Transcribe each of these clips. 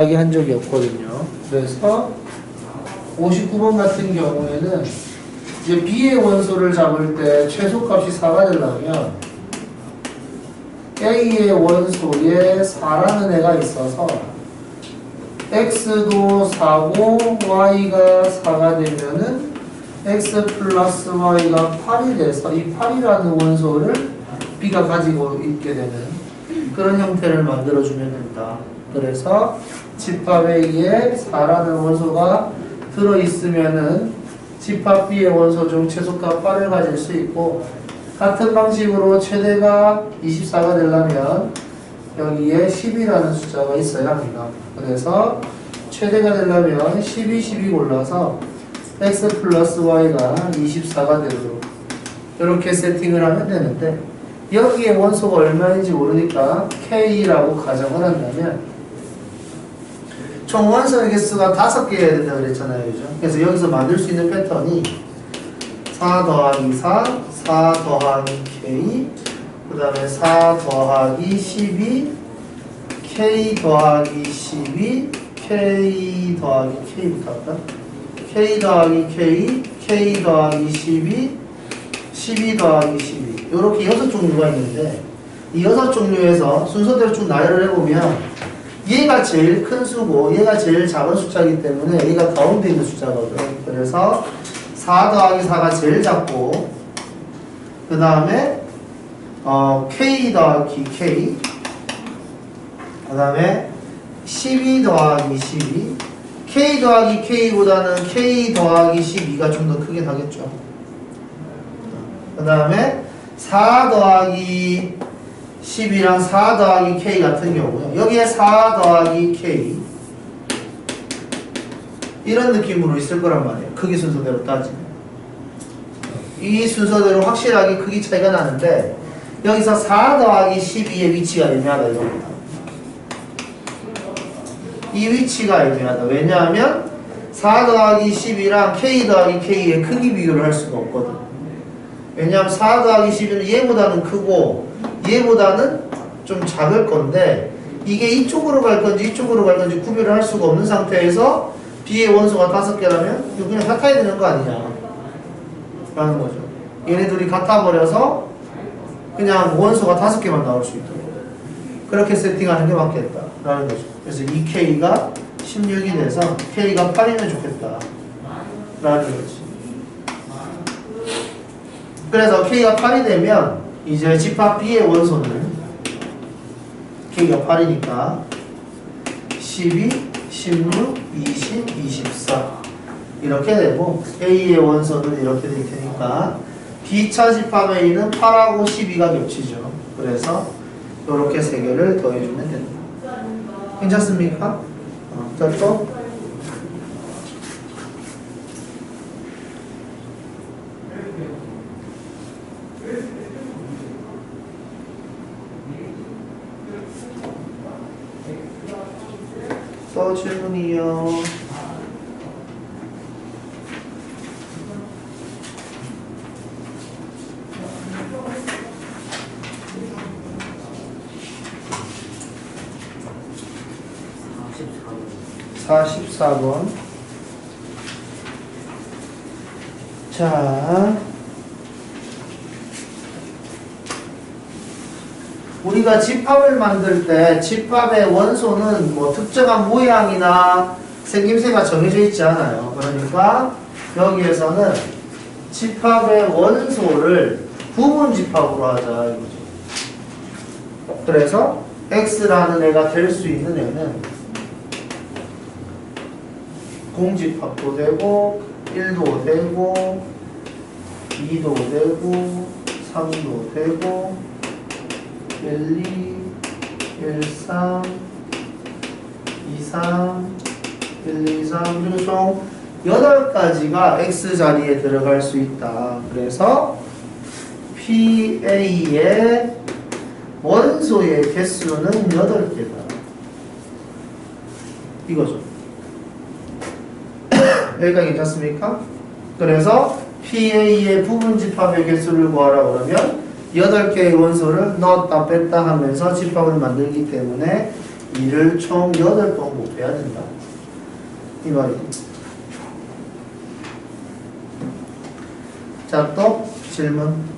한 적이 없거든요. 그래서 59번 같은 경우에는 이제 B의 원소를 잡을 때 최소값이 4가 되려면 A의 원소에 4라는 애가 있어서 X도 4고 Y가 4가 되면은 X 플러스 Y가 8이 돼서 이 8이라는 원소를 B가 가지고 있게 되는 그런 형태를 만들어주면 된다. 그래서 집합 A에 4라는 원소가 들어있으면은 집합 B의 원소 중 최소값 8을 가질 수 있고, 같은 방식으로 최대가 24가 되려면 여기에 10이라는 숫자가 있어야 합니다. 그래서 최대가 되려면 12, 12 골라서 X 플러스 Y가 24가 되도록 이렇게 세팅을 하면 되는데, 여기에 원소가 얼마인지 모르니까 K라고 가정을 한다면 총 원소의 개수가 5개여야 된다고 그랬잖아요. 그죠? 그래서 여기서 만들 수 있는 패턴이 4 더하기 4, 4 더하기 K, 그 다음에 4 더하기 12, K 더하기 12, K 더하기 K부터 할까? K 더하기 K, K 더하기 12, 12 더하기 12. 이렇게 6종류가 있는데, 이 6종류에서 순서대로 쭉 나열을 해보면 얘가 제일 큰 수고 얘가 제일 작은 숫자이기 때문에 얘가 가운데 있는 숫자거든. 그래서 4 더하기 4가 제일 작고, 그 다음에 K 더하기 K, 그 다음에 12 더하기 12, K 더하기 K보다는 K 더하기 12가 좀 더 크게 나겠죠. 그 다음에 4 더하기 10이랑 4 더하기 K 같은 경우요. 여기에 4 더하기 K 이런 느낌으로 있을 거란 말이에요. 크기 순서대로 따지면. 이 순서대로 확실하게 크기 차이가 나는데, 여기서 4 더하기 12의 위치가 애매하다 이겁니다. 이 위치가 애매하다. 왜냐하면 4 더하기 10이랑 K 더하기 K의 크기 비교를 할 수가 없거든. 왜냐하면 4 더하기 10은 얘보다는 크고 얘보다는 좀 작을 건데, 이게 이쪽으로 갈 건지 이쪽으로 갈 건지 구별을 할 수가 없는 상태에서 B의 원소가 5개라면 이거 그냥 같아야 되는 거 아니냐 라는 거죠. 얘네들이 같아버려서 그냥 원소가 5개만 나올 수 있도록 그렇게 세팅하는 게 맞겠다 라는 거죠. 그래서 이 K가 16이 돼서 K가 8이면 좋겠다 라는 거지. 그래서 K가 8이 되면 이제 집합 B의 원소는 K가 8이니까 12, 16, 20, 24 이렇게 되고, A의 원소는 이렇게 될 테니까 B차 집합 A는 8하고 12가 겹치죠. 그래서 이렇게 3개를 더해주면 됩니다. 괜찮습니까? 자, 또 7분이요. (44번) 자, 우리가 집합을 만들 때 집합의 원소는 뭐 특정한 모양이나 생김새가 정해져 있지 않아요. 그러니까 여기에서는 집합의 원소를 부분 집합으로 하자 이거죠. 그래서 X라는 애가 될 수 있는 애는 공집합도 되고 1도 되고 2도 되고 3도 되고 1, 2, 1, 3, 2, 3, 1, 2, 3 그리고 총 8가지가 X자리에 들어갈 수 있다. 그래서 PA의 원소의 개수는 8개다. 이거죠. 여기까지 괜찮습니까? 그래서 PA의 부분 집합의 개수를 구하라 그러면 8개의 원소를 넣었다 뺐다 하면서 집합을 만들기 때문에 2를 총 8번 곱해야 된다. 이 말이지. 자, 또 질문.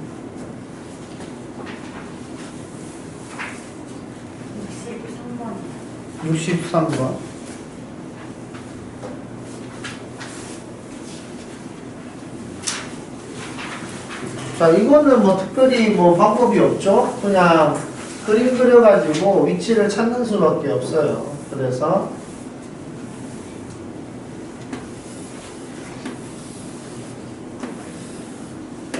63번. 자, 이거는 뭐 특별히 뭐 방법이 없죠? 그냥 그림 그려가지고 위치를 찾는 수밖에 없어요. 그래서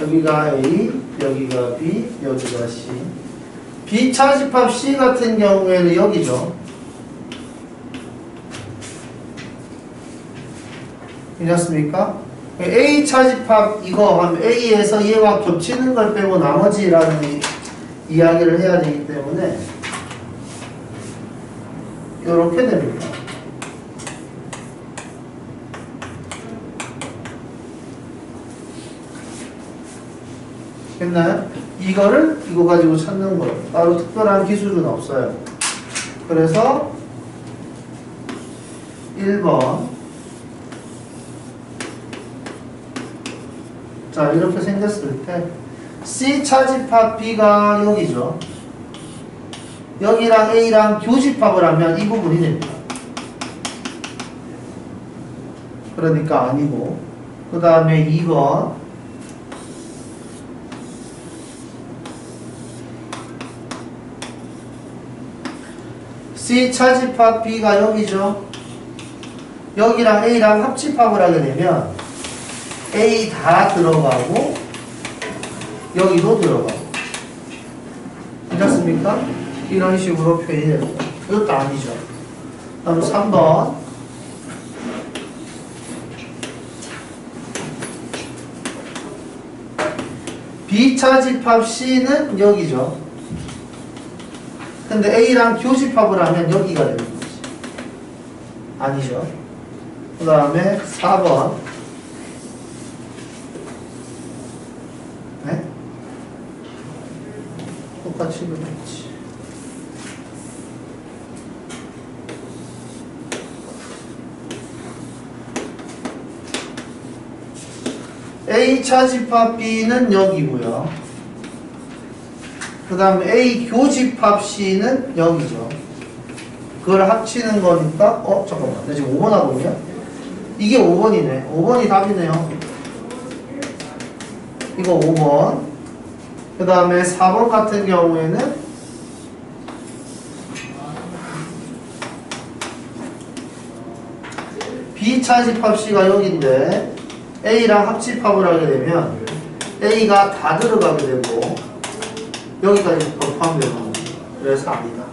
여기가 A, 여기가 B, 여기가 C. B 차집합 C 같은 경우에는 여기죠. 괜찮습니까? A 차집합 이거 하면 A에서 얘와 겹치는 걸 빼고 나머지라는 이야기를 해야 되기 때문에 이렇게 됩니다. 됐나요? 이거를 이거 가지고 찾는 거예요. 따로 특별한 기술은 없어요. 그래서 1번 자 이렇게 생겼을 때 C 차집합 B가 여기죠. 여기랑 A랑 교집합을 하면 이 부분이 됩니다. 그러니까 아니고 그 다음에 2번 C 차집합 B가 여기죠. 여기랑 A랑 합집합을 하게 되면 A 다 들어가고 여기도 들어가고 괜찮습니까? 이런 식으로 표현이 됩니다. 이것도 아니죠. 다음 3번 B 차집합 C는 여기죠. 근데 A랑 교집합을 하면 여기가 되는 거지. 아니죠. 그 다음에 4번 네? 똑같이 그렸지. A 차집합 B는 여기고요. 그 다음에 A 교집합 C는 여기죠. 그걸 합치는 거니까 잠깐만 나 지금 5번 하거든요. 이게 5번이네. 5번이 답이네요. 이거 5번. 그 다음에 4번 같은 경우에는 B 차집합 C가 여기인데 A랑 합집합을 하게 되면 A가 다 들어가게 되고 여기까지 포함되는 겁니다. 그래서 아니다.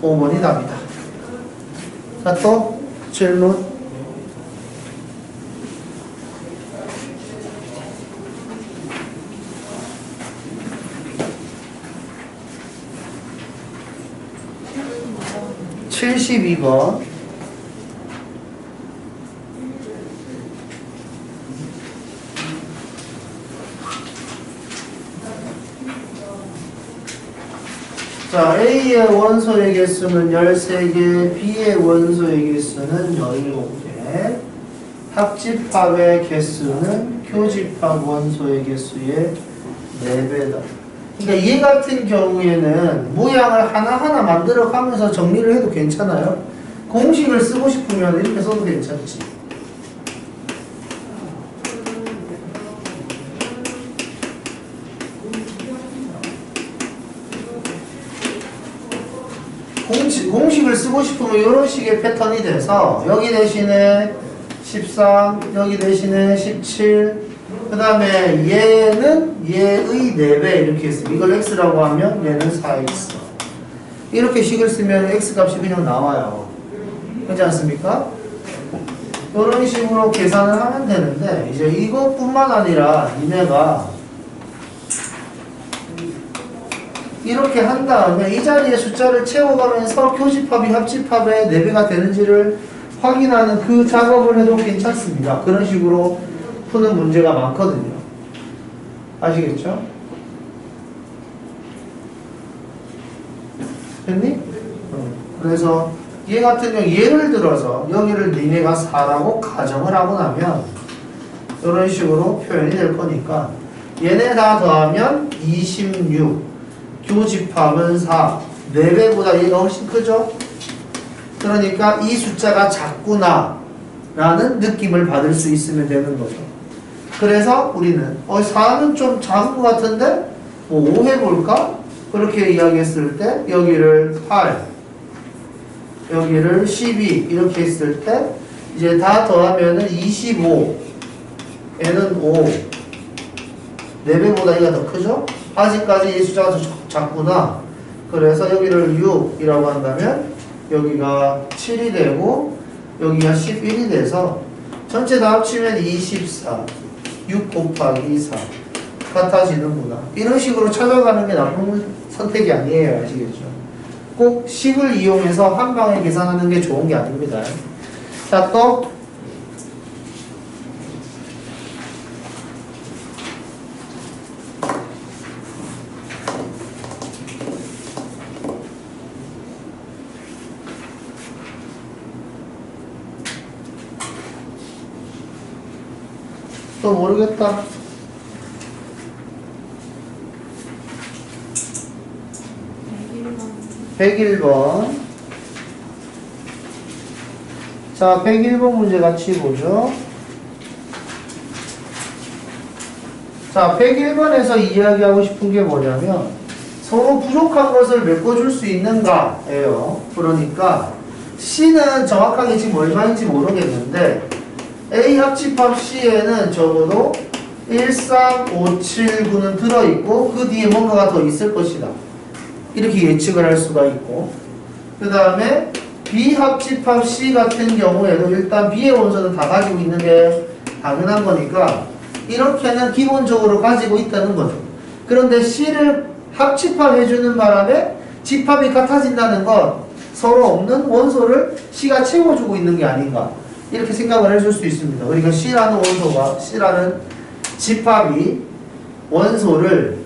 5번이 답이다. 자, 또 질문. (72번) 자, A의 원소의 개수는 13개, B의 원소의 개수는 17개, 합집합의 개수는 교집합 원소의 개수의 4배다. 그러니까 얘 같은 경우에는 모양을 하나하나 만들어 가면서 정리를 해도 괜찮아요. 공식을 쓰고 싶으면 이렇게 써도 괜찮지. 공식을 쓰고 싶으면 이런 식의 패턴이 돼서 여기 대신에 13, 여기 대신에 17, 그 다음에 얘는 얘의 4배 이렇게 했으면 이걸 x라고 하면 얘는 4x 이렇게 식을 쓰면 x 값이 그냥 나와요. 그렇지 않습니까? 이런 식으로 계산을 하면 되는데 이제 이것뿐만 아니라 니네가 이렇게 한 다음에 이 자리에 숫자를 채워가면서 교집합이 합집합의 4배가 되는지를 확인하는 그 작업을 해도 괜찮습니다. 그런 식으로 푸는 문제가 많거든요. 아시겠죠? 됐니? 그래서 얘 같은 경우 예를 들어서 여기를 니네가 4라고 가정을 하고 나면 이런 식으로 표현이 될 거니까 얘네 다 더하면 26 교집합은 4 4배보다 얘가 훨씬 크죠? 그러니까 이 숫자가 작구나 라는 느낌을 받을 수 있으면 되는 거죠. 그래서 우리는 4는 좀 작은 것 같은데 뭐 5 해볼까? 그렇게 이야기했을 때 여기를 8 여기를 12 이렇게 했을 때 이제 다 더하면은 25 얘는 5 4배보다 얘가 더 크죠? 아직까지 이 숫자가 더 작구나. 그래서 여기를 6이라고 한다면 여기가 7이 되고 여기가 11이 돼서 전체 다 합치면 24 6 곱하기 4 같아지는구나. 이런 식으로 찾아가는 게 나쁜 선택이 아니에요. 아시겠죠? 꼭 식을 이용해서 한 방에 계산하는 게 좋은 게 아닙니다. 자, 또 모르겠다. 101번. 자, 101번 문제 같이 보죠. 자, 101번에서 이야기하고 싶은 게 뭐냐면 서로 부족한 것을 메꿔줄 수 있는가예요. 그러니까 C는 정확하게 지금 얼마인지 모르겠는데 A 합집합 C에는 적어도 1, 3, 5, 7, 9는 들어있고 그 뒤에 뭔가가 더 있을 것이다. 이렇게 예측을 할 수가 있고 그 다음에 B 합집합 C 같은 경우에도 일단 B의 원소는 다 가지고 있는 게 당연한 거니까 이렇게는 기본적으로 가지고 있다는 거죠. 그런데 C를 합집합해주는 바람에 집합이 같아진다는 건 서로 없는 원소를 C가 채워주고 있는 게 아닌가 이렇게 생각을 해줄 수 있습니다. 그러니까 C라는 원소가 C라는 집합이 원소를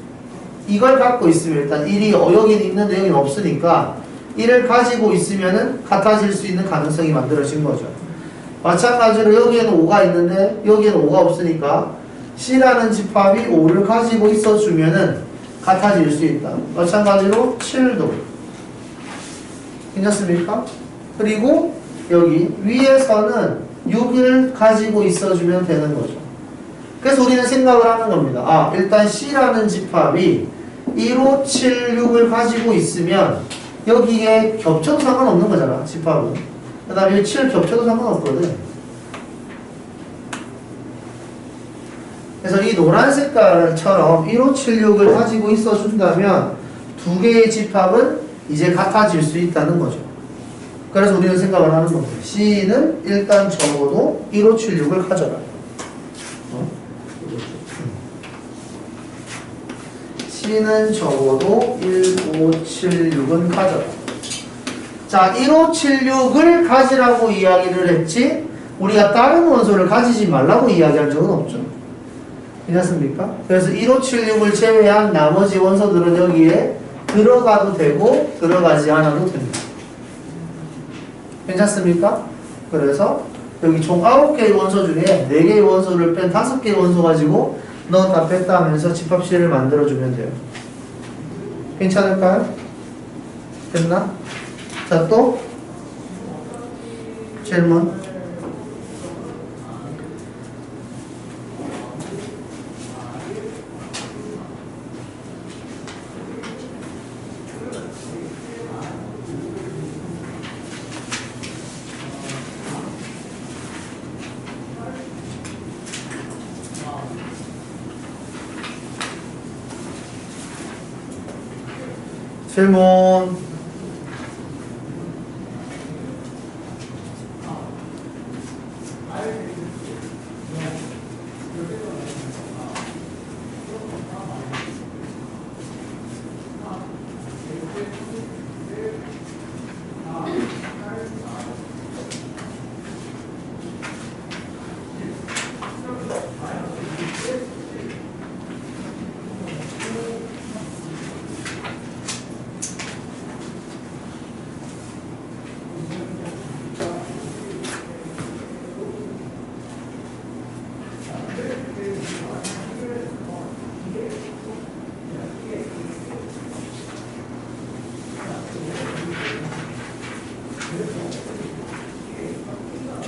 이걸 갖고 있으면 일단 1이 여기는 있는데 여기는 없으니까 1을 가지고 있으면은 같아질 수 있는 가능성이 만들어진 거죠. 마찬가지로 여기에는 5가 있는데 여기에는 5가 없으니까 C라는 집합이 5를 가지고 있어주면은 같아질 수 있다. 마찬가지로 7도 괜찮습니까? 그리고 여기 위에서는 6을 가지고 있어주면 되는 거죠. 그래서 우리는 생각을 하는 겁니다. 일단 C라는 집합이 1, 5, 7, 6을 가지고 있으면 여기에 겹쳐도 상관없는 거잖아, 집합은. 그 다음에 7 겹쳐도 상관없거든. 그래서 이 노란 색깔처럼 1, 5, 7, 6을 가지고 있어준다면 두 개의 집합은 이제 같아질 수 있다는 거죠. 그래서 우리는 생각을 하는 겁니다. C는 일단 적어도 1, 5, 7, 6을 가져라. C는 적어도 1, 5, 7, 6은 가져라. 자, 1, 5, 7, 6을 가지라고 이야기를 했지 우리가 다른 원소를 가지지 말라고 이야기한 적은 없죠. 괜찮습니까? 그래서 1, 5, 7, 6을 제외한 나머지 원소들은 여기에 들어가도 되고 들어가지 않아도 됩니다. 괜찮습니까? 그래서 여기 총 9개의 원소 중에 4개의 원소를 뺀 5개의 원소 가지고 넣었다 뺐다 하면서 집합식을 만들어주면 돼요. 괜찮을까요? 됐나? 자, 또 질문. 질문.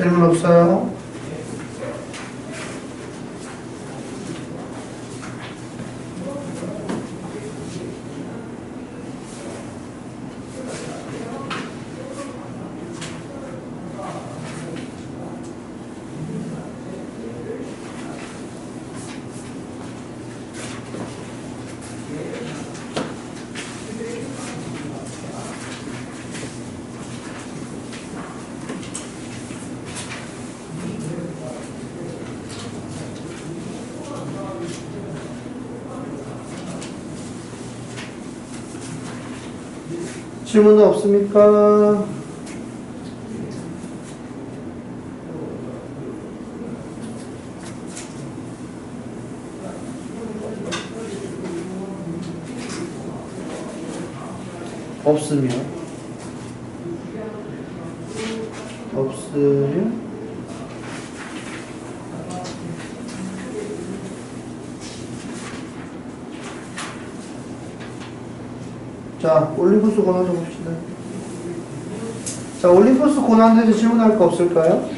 질문 없어요? 질문도 없습니까? 없으면 자, 올림푸스 고난 좀 봅시다. 자, 올림푸스 고난에 대해서 질문할 거 없을까요?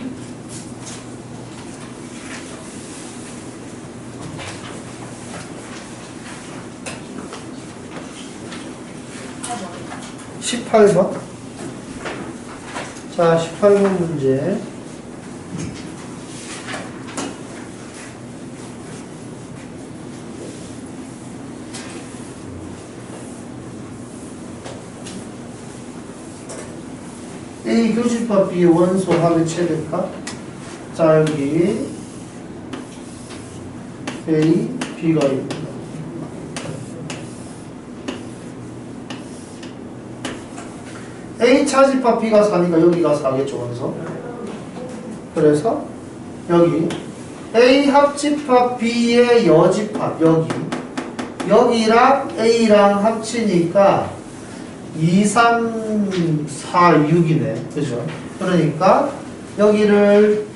(18번) 자, 18번 문제. A 교집합 B 원소 합의 최대값. 자, 여기 A, B가 있고 A 차집합 B가 4니까 여기가 4겠죠, 원소. 그래서 여기 A 합집합 B의 여집합 여기랑 A랑 합치니까 2, 3, 4, 6이네. 그죠? 그러니까 여기를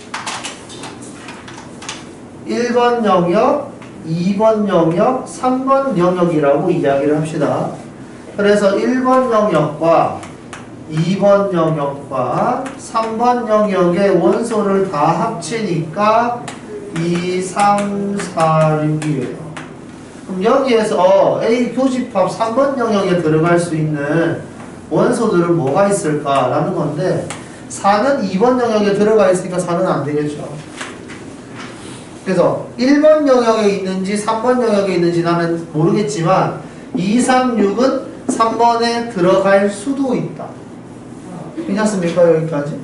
1번 영역, 2번 영역, 3번 영역이라고 이야기를 합시다. 그래서 1번 영역과 2번 영역과 3번 영역의 원소를 다 합치니까 2, 3, 4, 6이에요. 그럼 여기에서 A 교집합 3번 영역에 들어갈 수 있는 원소들은 뭐가 있을까라는 건데 4는 2번 영역에 들어가 있으니까 4는 안 되겠죠. 그래서 1번 영역에 있는지 3번 영역에 있는지 나는 모르겠지만 2, 3, 6은 3번에 들어갈 수도 있다. 괜찮습니까? 여기까지?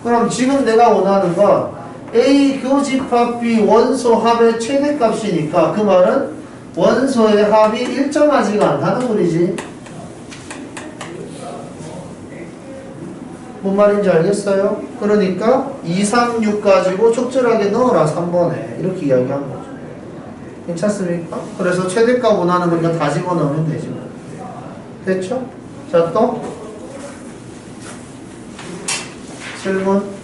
그럼 지금 내가 원하는 건 A 교집합 B 원소 합의 최대값이니까 그 말은 원소의 합이 일정하지가 않다는 소리지. 뭔 말인지 알겠어요? 그러니까 2, 3, 6 가지고 적절하게 넣어라 3번에 이렇게 이야기한 거죠. 괜찮습니까? 그래서 최대값 원하는 거니까 다 집어넣으면 되죠. 됐죠? 자, 또 질문.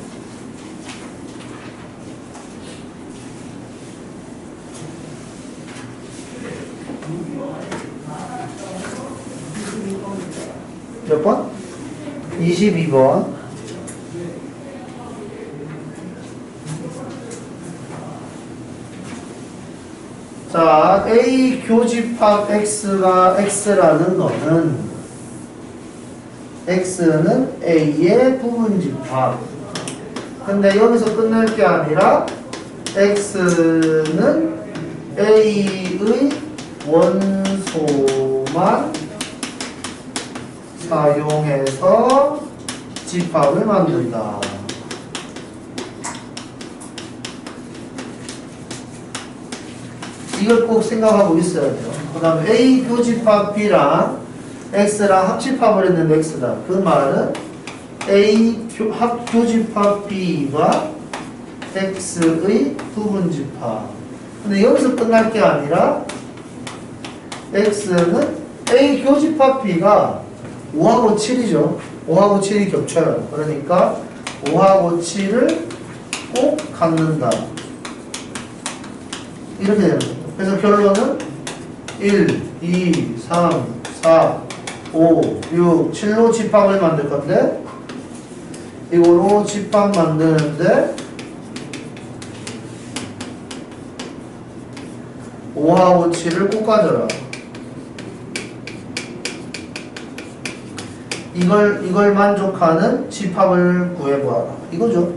몇 번? 22번. 자, A 교집합 X가 X라는 거는 X는 A의 부분집합. 근데 여기서 끝날 게 아니라 X는 A의 원소만 사용해서 집합을 만든다. 이걸 꼭 생각하고 있어야 돼요. 그 다음에 A 교집합 B랑 X랑 합집합을 했는데 X다. 그 말은 A 교집합 B가 X의 부분집합. 근데 여기서 끝날 게 아니라 X는 A 교집합 B가 5하고 7이죠. 5하고 7이 겹쳐요. 그러니까 5하고 7을 꼭 갖는다. 이렇게 되는 거죠. 그래서 결론은 1, 2, 3, 4, 5, 6, 7로 집합을 만들 건데 이거로 집합 만드는데 5하고 7을 꼭 가져라. 이걸 만족하는 집합을 구해보아라. 이거죠.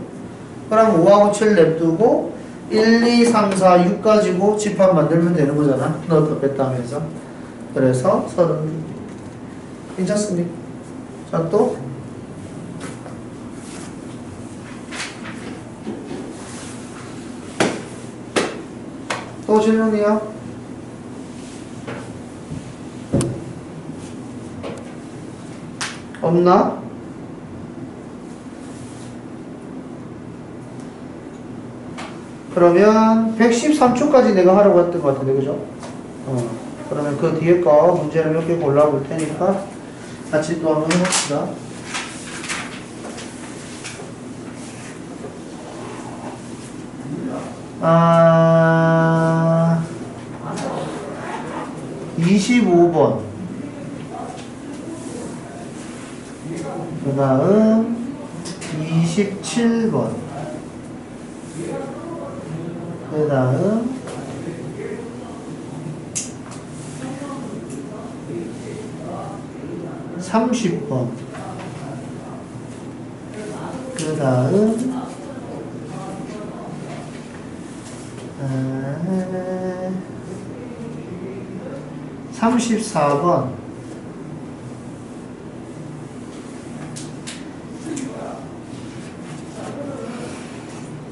그럼 5하고 7 냅두고 1, 2, 3, 4, 6 가지고 집합 만들면 되는 거잖아. 넣었다 뺐다 하면서. 그래서 36. 괜찮습니까? 자, 또. 또 질문이요? 없나? 그러면 113초까지 내가 하라고 했던 것 같은데, 그죠? 그러면 그 뒤에 거 문제를 몇 개 골라볼 테니까 같이 또 한번 해봅시다. 아, 25번. 그 다음 27번. 그 다음 30번. 그 다음 34번.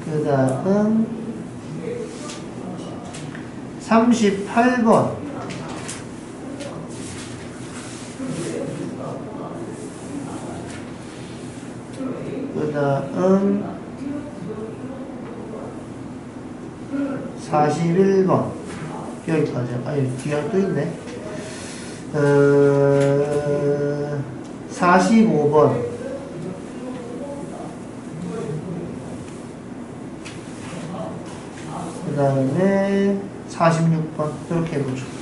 그 다음 38번. 그 다음 41번. 여기까지. 아니, 뒤에 또 있네. 45번. 그 다음에 46번. 이렇게 해보죠.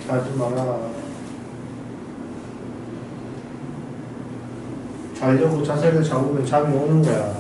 자지 마라. 자려고 자세를 잡으면 잠이 오는 거야.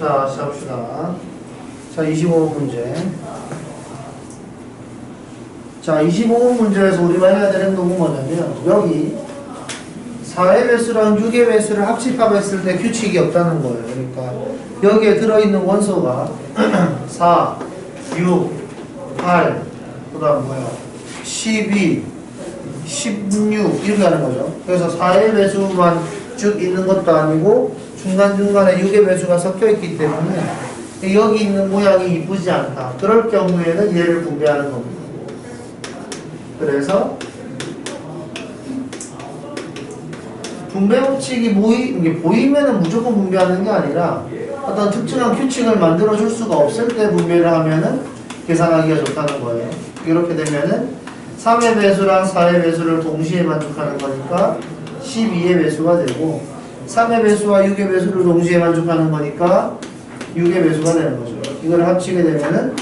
자, 시작합시다. 자, 25번 문제. 자, 25번 문제에서 우리가 해야 되는 놈은 뭐냐면, 여기 4의 배수랑 6의 배수를 합집합했을 때 규칙이 없다는 거예요. 그러니까 여기에 들어있는 원소가 4, 6, 8, 그 다음 뭐야? 12, 16 이렇게 하는 거죠. 그래서 4의 배수만 쭉 있는 것도 아니고 중간중간에 6의 배수가 섞여 있기 때문에 여기 있는 모양이 이쁘지 않다. 그럴 경우에는 얘를 분배하는 겁니다. 그래서 분배 법칙이 보이면은 무조건 분배하는 게 아니라 어떤 특정한 규칙을 만들어 줄 수가 없을 때 분배를 하면은 계산하기가 좋다는 거예요. 이렇게 되면은 3의 배수랑 4의 배수를 동시에 만족하는 거니까 12의 배수가 되고 3의 배수와 6의 배수를 동시에 만족하는 거니까 6의 배수가 되는 거죠. 이걸 합치게 되면은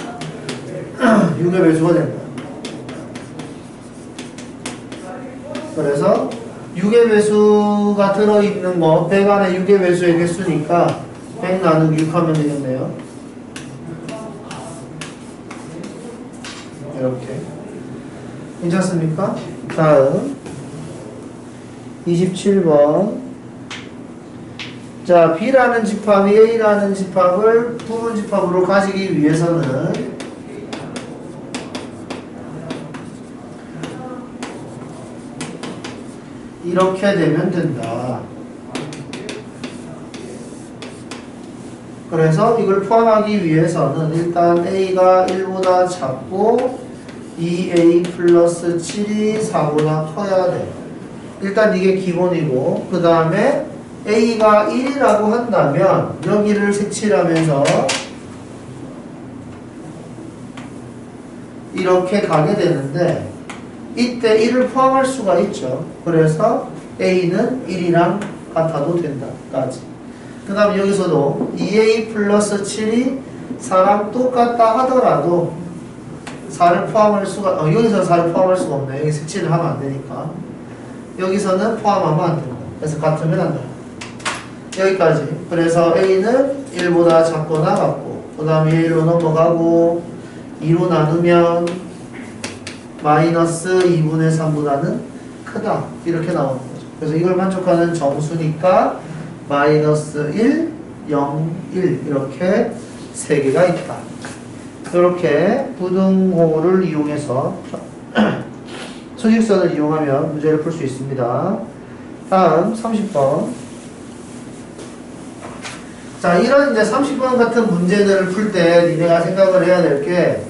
6의 배수가 되는 거예요. 그래서 6의 배수가 들어있는 거 100 안에 6의 배수의 개수니까 100 나누기 6 하면 되겠네요. 이렇게 괜찮습니까? 다음 27번. 자, B라는 집합이 A라는 집합을 부분 집합으로 가지기 위해서는 이렇게 되면 된다. 그래서 이걸 포함하기 위해서는 일단 A가 1보다 작고 2A 플러스 7이 4보다 커야 돼. 일단 이게 기본이고 그 다음에 A가 1이라고 한다면 여기를 색칠하면서 이렇게 가게 되는데 이때 1을 포함할 수가 있죠. 그래서 A는 1이랑 같아도 된다까지. 그 다음 여기서도 2A 플러스 7이 4랑 똑같다 하더라도 4를 포함할 수가 여기서 4를 포함할 수가 없네. 여기 색칠을 하면 안 되니까 여기서는 포함하면 안 된다. 그래서 같으면 안 된다. 여기까지. 그래서 A는 1보다 작거나 같고 그 다음에 1로 넘어가고 2로 나누면 마이너스 2분의 3보다는 크다. 이렇게 나오는 거죠. 그래서 이걸 만족하는 정수니까 마이너스 1, 0, 1 이렇게 세 개가 있다. 이렇게 부등호를 이용해서 수직선을 이용하면 문제를 풀 수 있습니다. 다음 30번. 자, 이런 이제 30번 같은 문제들을 풀 때 니네가 생각을 해야 될 게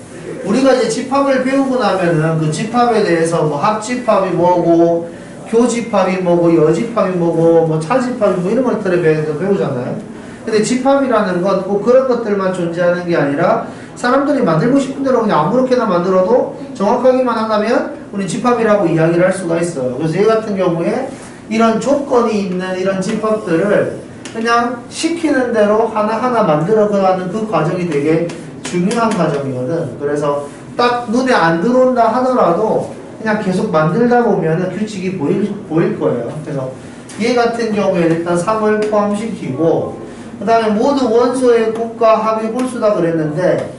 우리가 이제 집합을 배우고 나면은 그 집합에 대해서 뭐 합집합이 뭐고 교집합이 뭐고 여집합이 뭐고 뭐 차집합이 뭐 이런 것들에 대해서 배우잖아요. 근데 집합이라는 건 꼭 그런 것들만 존재하는 게 아니라 사람들이 만들고 싶은 대로 그냥 아무렇게나 만들어도 정확하게만 한다면 우리 집합이라고 이야기를 할 수가 있어요. 그래서 얘 같은 경우에 이런 조건이 있는 이런 집합들을 그냥 시키는 대로 하나하나 만들어가는 그 과정이 되게 중요한 과정이거든. 그래서 딱 눈에 안 들어온다 하더라도 그냥 계속 만들다 보면 규칙이 보일 거예요. 그래서 얘 같은 경우에 일단 3을 포함시키고 그 다음에 모든 원소의 곱과 합이 홀수다 그랬는데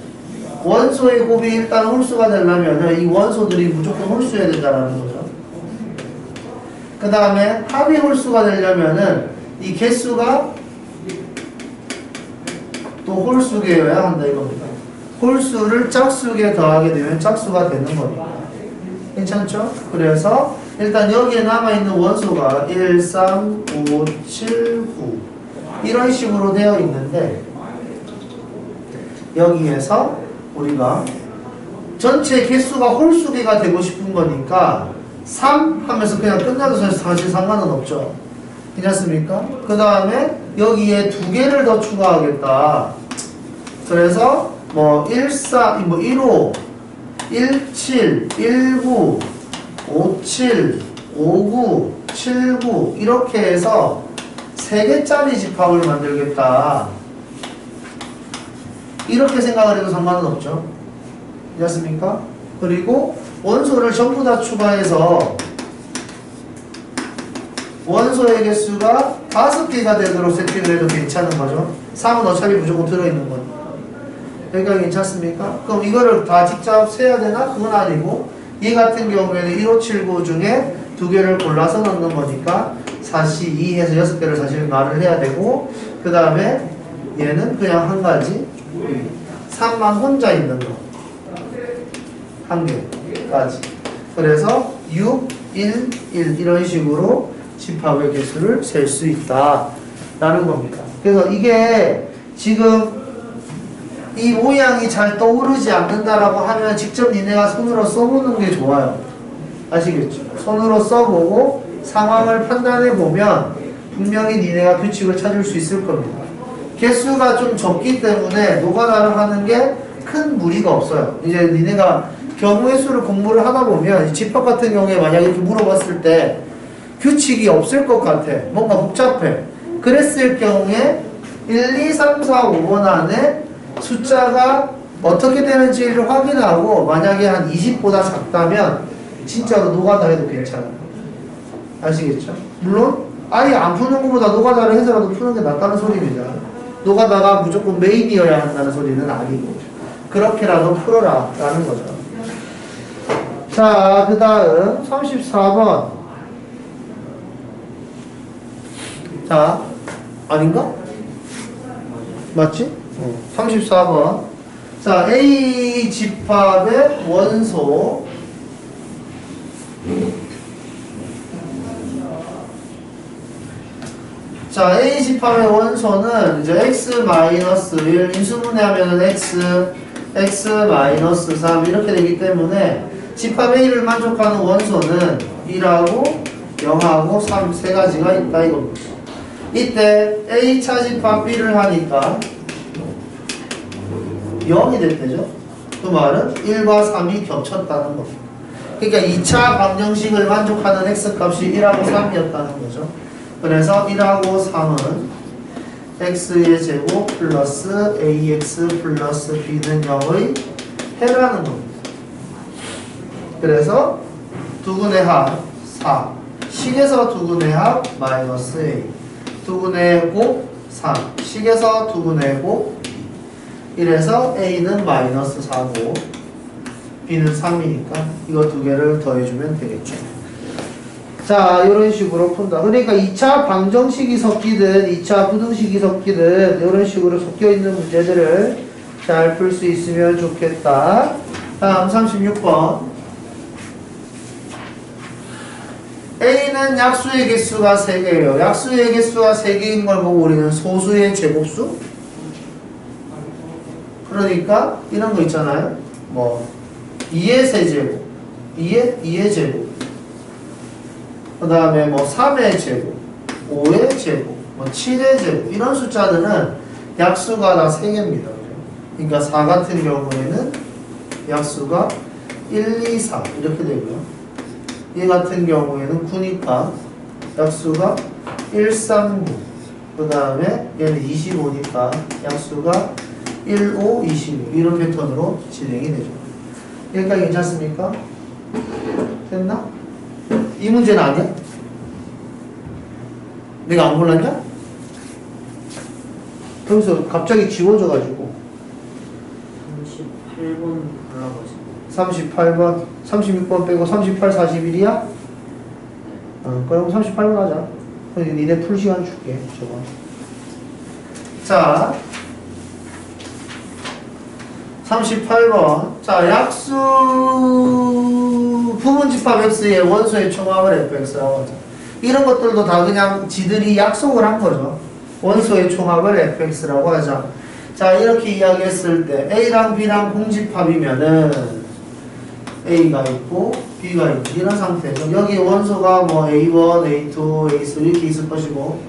원소의 곱이 일단 홀수가 되려면 이 원소들이 무조건 홀수여야 된다는 거죠. 그 다음에 합이 홀수가 되려면은 이 개수가 또 홀수계여야 한다 이겁니다. 홀수를 짝수계 더하게 되면 짝수가 되는 겁니다. 괜찮죠? 그래서 일단 여기에 남아있는 원소가 1, 3, 5, 7, 9 이런 식으로 되어 있는데 여기에서 우리가 전체 개수가 홀수계가 되고 싶은 거니까 3 하면서 그냥 끝나도 사실 상관은 없죠. 괜찮습니까? 그 다음에 여기에 두 개를 더 추가하겠다. 그래서 뭐 14, 뭐 15, 17, 19, 57, 59, 79 이렇게 해서 3개짜리 집합을 만들겠다. 이렇게 생각을 해도 상관은 없죠. 괜찮습니까? 그리고 원소를 전부 다 추가해서 원소의 개수가 5개가 되도록 세팅을 해도 괜찮은 거죠. 3은 어차피 무조건 들어있는 거니까. 여기가 괜찮습니까? 그럼 이거를 다 직접 세야 되나? 그건 아니고 이 같은 경우에는 1579 중에 2개를 골라서 넣는 거니까 4시 2해서 6개를 사실 말을 해야 되고 그 다음에 얘는 그냥 한 가지 3만 혼자 있는 거 한 개까지. 그래서 6, 1, 1 이런 식으로 집합의 개수를 셀 수 있다 라는 겁니다. 그래서 이게 지금 이 모양이 잘 떠오르지 않는다라고 하면 직접 니네가 손으로 써보는 게 좋아요. 아시겠죠? 손으로 써보고 상황을 판단해 보면 분명히 니네가 규칙을 찾을 수 있을 겁니다. 개수가 좀 적기 때문에 노가다를 하는 게 큰 무리가 없어요. 이제 니네가 경우의 수를 공부를 하다 보면 집합 같은 경우에 만약에 이렇게 물어봤을 때 규칙이 없을 것 같아. 뭔가 복잡해. 그랬을 경우에 1, 2, 3, 4, 5번 안에 숫자가 어떻게 되는지를 확인하고 만약에 한 20보다 작다면 진짜로 노가다 해도 괜찮아요. 아시겠죠? 물론 아예 안 푸는 것보다 노가다를 해서라도 푸는 게 낫다는 소리입니다. 노가다가 무조건 메인이어야 한다는 소리는 아니고 그렇게라도 풀어라 라는 거죠. 자, 그 다음 34번. 자, 아닌가? 맞지? 34번. 자, A 집합의 원소. 자, A 집합의 원소는 이제 x-1 인수분해하면은 x-3 이렇게 되기 때문에 집합 A를 만족하는 원소는 1하고 0하고 3 세 가지가 있다 이겁니다. 이때 A 차집합 B를 하니까 0이 됐대죠. 그 말은 1과 3이 겹쳤다는 겁니다. 그러니까 2차 방정식을 만족하는 x값이 1하고 3이었다는 거죠. 그래서 1하고 3은 x의 제곱 플러스 ax 플러스 b는 0의 해라는 겁니다. 그래서 두근의 합 4, 식에서 두근의 합 마이너스 a, 두근의 곱 3, 식에서 두근의 곱 2. 이래서 a는 마이너스 4고 b는 3이니까 이거 두 개를 더해주면 되겠죠. 자, 이런 식으로 푼다. 그러니까 2차 방정식이 섞이든 2차 부등식이 섞이든 이런 식으로 섞여있는 문제들을 잘 풀 수 있으면 좋겠다. 다음 36번. A는 약수의 개수가 3개예요. 약수의 개수가 3개인 걸 보고 우리는 소수의 제곱수? 그러니까 이런 거 있잖아요. 뭐 2의 세제곱, 2의 제곱, 그 다음에 뭐 3의 제곱, 5의 제곱, 뭐 7의 제곱 이런 숫자들은 약수가 다 3개입니다. 그러니까 4 같은 경우에는 약수가 1, 2, 4 이렇게 되고요. 이 같은 경우에는 9니까 약수가 1, 3, 9. 그 다음에 얘는 25니까 약수가 1, 5, 26 이런 패턴으로 진행이 되죠. 여기까지 괜찮습니까? 됐나? 이 문제는 아니야? 내가 안 골랐냐? 거기서 갑자기 지워져가지고 38번 골라보세요. 38번, 36번 빼고 38, 41이야? 그럼 38번 하자. 니네 풀 시간 줄게, 저거. 자, 38번. 자, 약수 부분집합 x의 원소의 총합을 fx라고 하죠. 이런 것들도 다 그냥 지들이 약속을 한 거죠. 원소의 총합을 fx라고 하자. 자, 이렇게 이야기했을 때 a랑 b랑 공집합이면은 a가 있고 b가 있고 이런 상태죠. 여기 원소가 뭐 a1, a2, a3 이렇게 있을 것이고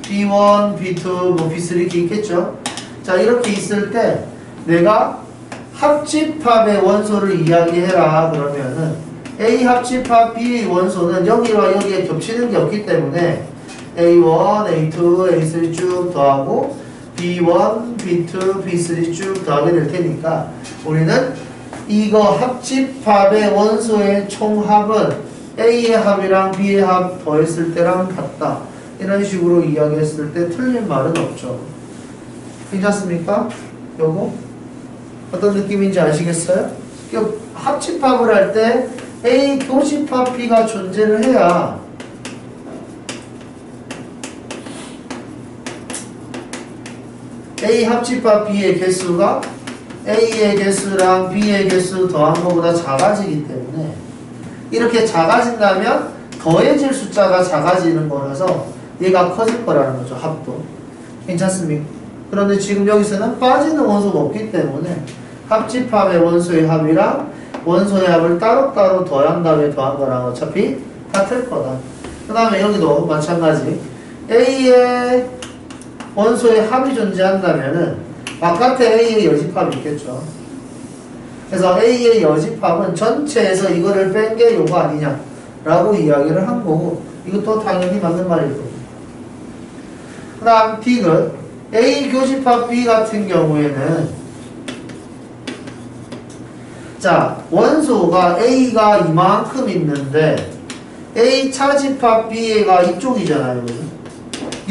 b1, b2, 뭐 b3 이렇게 있겠죠. 자, 이렇게 있을 때 내가 합집합의 원소를 이야기해라 그러면은 A 합집합 B의 원소는 여기와 여기에 겹치는 게 없기 때문에 A1, A2, A3 쭉 더하고 B1, B2, B3 쭉 더하게 될 테니까 우리는 이거 합집합의 원소의 총합은 A의 합이랑 B의 합 더했을 때랑 같다. 이런 식으로 이야기했을 때 틀린 말은 없죠. 괜찮습니까? 요거? 어떤 느낌인지 아시겠어요? 합집합을 할 때 A 교집합 B가 존재를 해야 A 합집합 B의 개수가 A의 개수랑 B의 개수 더한 것보다 작아지기 때문에 이렇게 작아진다면 더해질 숫자가 작아지는 거라서 얘가 커질 거라는 거죠. 합도. 괜찮습니까? 그런데 지금 여기서는 빠지는 원소가 없기 때문에 합집합의 원소의 합이랑 원소의 합을 따로따로 더한 다음에 더한 거랑 어차피 같을 거다. 그 다음에 여기도 마찬가지. A의 원소의 합이 존재한다면은 바깥에 A의 여집합이 있겠죠. 그래서 A의 여집합은 전체에서 이거를 뺀 게 요거 아니냐 라고 이야기를 한 거고, 이것도 당연히 맞는 말일 겁니다. 그 다음 D는 A 교집합 B 같은 경우에는 자, 원소가 A가 이만큼 있는데 A 차집합 B가 이쪽이잖아요.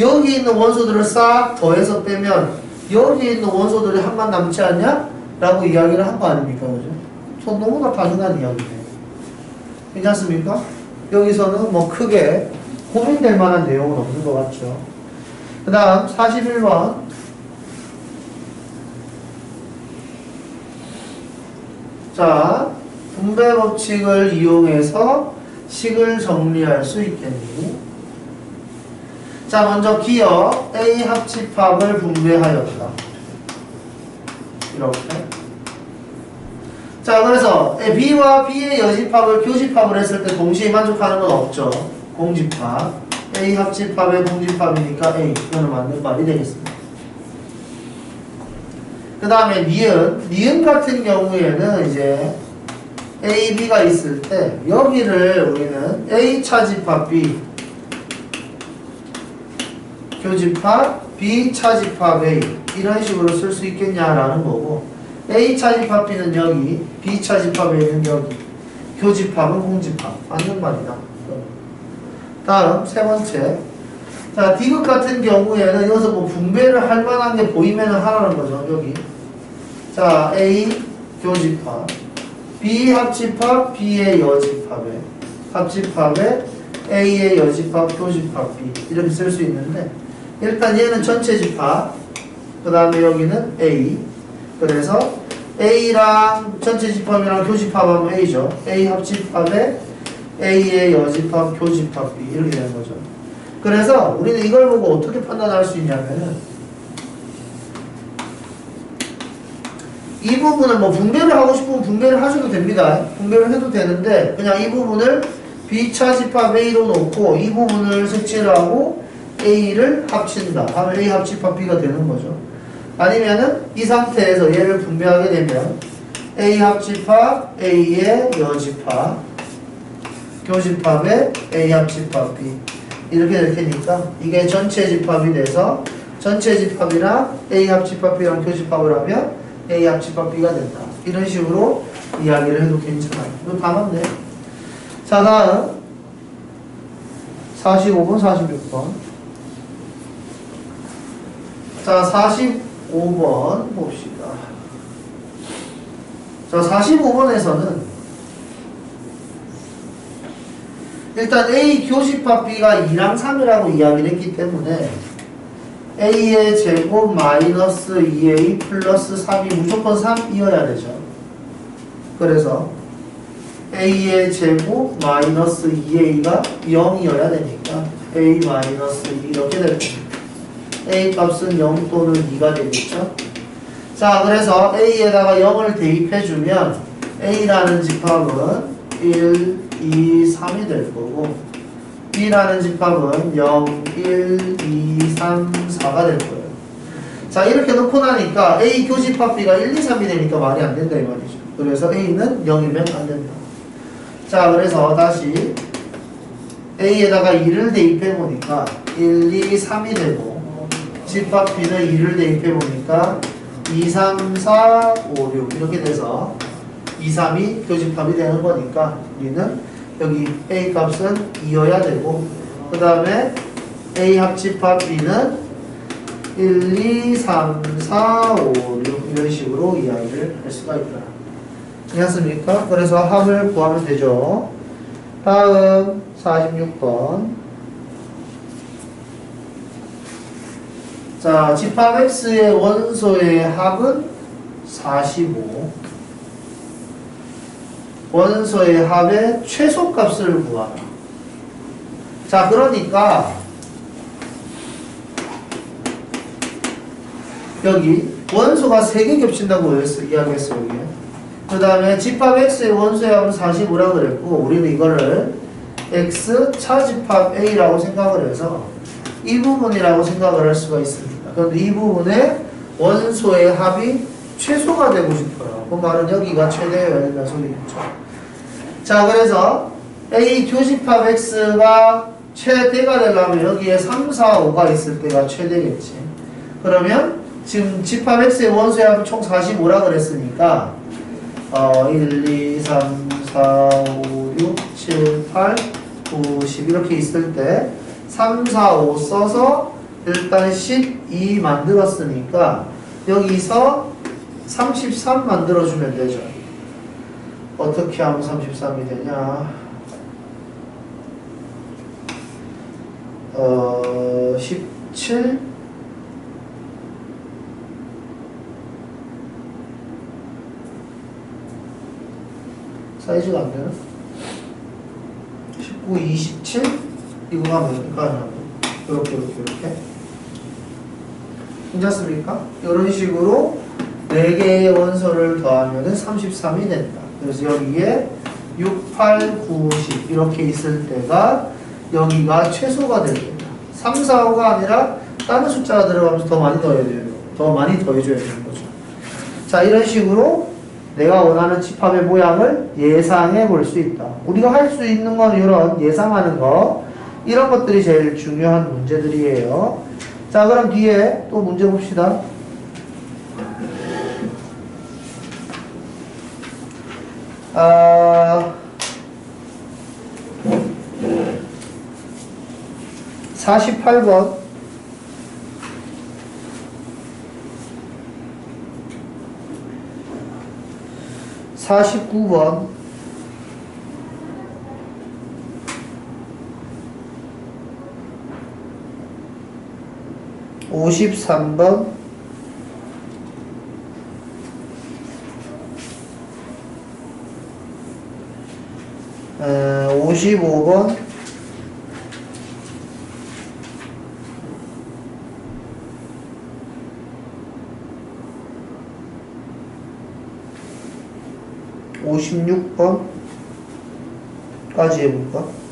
여기 있는 원소들을 싹 더해서 빼면 여기 있는 원소들이 한만 남지 않냐? 라고 이야기를 한 거 아닙니까? 그죠? 너무나 당연한 이야기네요. 괜찮습니까? 여기서는 뭐 크게 고민될 만한 내용은 없는 것 같죠. 그 다음 41번. 자, 분배 법칙을 이용해서 식을 정리할 수 있겠니? 자, 먼저 기억 A 합집합을 분배하였다. 이렇게. 자, 그래서 B와 B의 여집합을 교집합을 했을 때 동시에 만족하는 건 없죠. 공집합. A 합집합의 공집합이니까 A. 이거는 맞는 말이 되겠습니다. 그 다음에 니은 같은 경우에는 이제 A, B가 있을 때 여기를 우리는 A 차집합 B 교집합 B 차집합 A 이런 식으로 쓸 수 있겠냐라는 거고, A 차집합 B는 여기, B 차집합 A는 여기, 교집합은 공집합. 맞는 말이다. 다음 세 번째. 자, 디귿 같은 경우에는 여기서 뭐 분배를 할 만한 게 보이면 하라는 거죠. 여기. 자, A 교집합, B 합집합, B의 여집합에 합집합에 A의 여집합, 교집합 B 이렇게 쓸 수 있는데, 일단 얘는 전체 집합, 그 다음에 여기는 A. 그래서 A랑 전체 집합이랑 교집합하면 A죠. A 합집합에 A의 여집합, 교집합 B 이렇게 되는 거죠. 그래서 우리는 이걸 보고 어떻게 판단할 수 있냐면은, 이 부분을 뭐 분배를 하고 싶으면 분배를 하셔도 됩니다. 분배를 해도 되는데, 그냥 이 부분을 B 차집합 A로 놓고 이 부분을 색칠을 하고 A를 합친다 하면 A 합집합 B가 되는 거죠. 아니면은 이 상태에서 얘를 분배하게 되면 A 합집합 A의 여집합 교집합의 A 합집합 B 이렇게 될 테니까 이게 전체 집합이 돼서 전체 집합이랑 A 합집합 B랑 교집합을 하면 A 합집합 B가 된다. 이런 식으로 이야기를 해도 괜찮아요. 이거 다 맞네. 자, 다음 45번, 46번. 자, 45번 봅시다. 자, 45번에서는 일단 A 교집합 B가 2랑 3이라고 이야기를 했기 때문에 A의 제곱 마이너스 2A 플러스 3이 무조건 3이어야 되죠. 그래서 A의 제곱 마이너스 2A가 0이어야 되니까 A 마이너스 2 이렇게 될 겁니다. A 값은 0 또는 2가 되겠죠. 자, 그래서 A에다가 0을 대입해주면 A라는 집합은 1, 2, 3이 될 거고, B라는 집합은 0, 1, 2, 3, 4가 될 거예요. 자, 이렇게 놓고 나니까 A 교집합 B가 1, 2, 3이 되니까 말이 안 된다 이 말이죠. 그래서 A는 0이면 안 된다. 자, 그래서 다시 A에다가 2를 대입해보니까 1, 2, 3이 되고, 집합 B는 2를 대입해보니까 2, 3, 4, 5, 6 이렇게 돼서 2, 3이 교집합이 되는 거니까 우리는 여기 A 값은 2여야 되고 그 다음에 A 합집합 B는 1, 2, 3, 4, 5, 6 이런 식으로 이야기를 할 수가 있다. 이해했습니까? 그래서 합을 구하면 되죠. 다음 46번. 자, 집합 X의 원소의 합은 45. 원소의 합의 최소값을 구하라. 자, 그러니까 여기 원소가 3개 겹친다고 이야기했어요. 여기. 그 다음에 집합 X의 원소의 합은 45라고 그랬고 우리는 이거를 X 차집합 A라고 생각을 해서 이 부분이라고 생각을 할 수가 있습니다. 그런데 이 부분에 원소의 합이 최소가 되고 싶어요. 그 말은 여기가 최대여야 된다는 소리겠죠. 자, 그래서 A 교집합 X가 최대가 되려면 여기에 3, 4, 5가 있을 때가 최대겠지. 그러면 지금 집합 X의 원소의 합은 총 45라 그랬으니까 1, 2, 3, 4, 5, 6, 7, 8, 9, 10 이렇게 있을 때 3, 4, 5 써서 일단 12 만들었으니까 여기서 33 만들어주면 되죠. 어떻게 하면 33이 되냐? 17 사이즈가 안 되나? 19, 27 이거 하면 되니까 이렇게 괜찮습니까? 이런 식으로 4개의 원소를 더하면 33이 된다. 그래서 여기에 6, 8, 9, 10 이렇게 있을 때가 여기가 최소가 됩니다. 3, 4, 5가 아니라 다른 숫자가 들어가면서 더 많이 더해야 돼요. 더 많이 더해줘야 되는 거죠. 자, 이런 식으로 내가 원하는 집합의 모양을 예상해 볼 수 있다. 우리가 할 수 있는 건 이런 예상하는 거 이런 것들이 제일 중요한 문제들이에요. 자, 그럼 뒤에 또 문제 봅시다. 아, 48번 49번 53번 55번 56번까지 해볼까?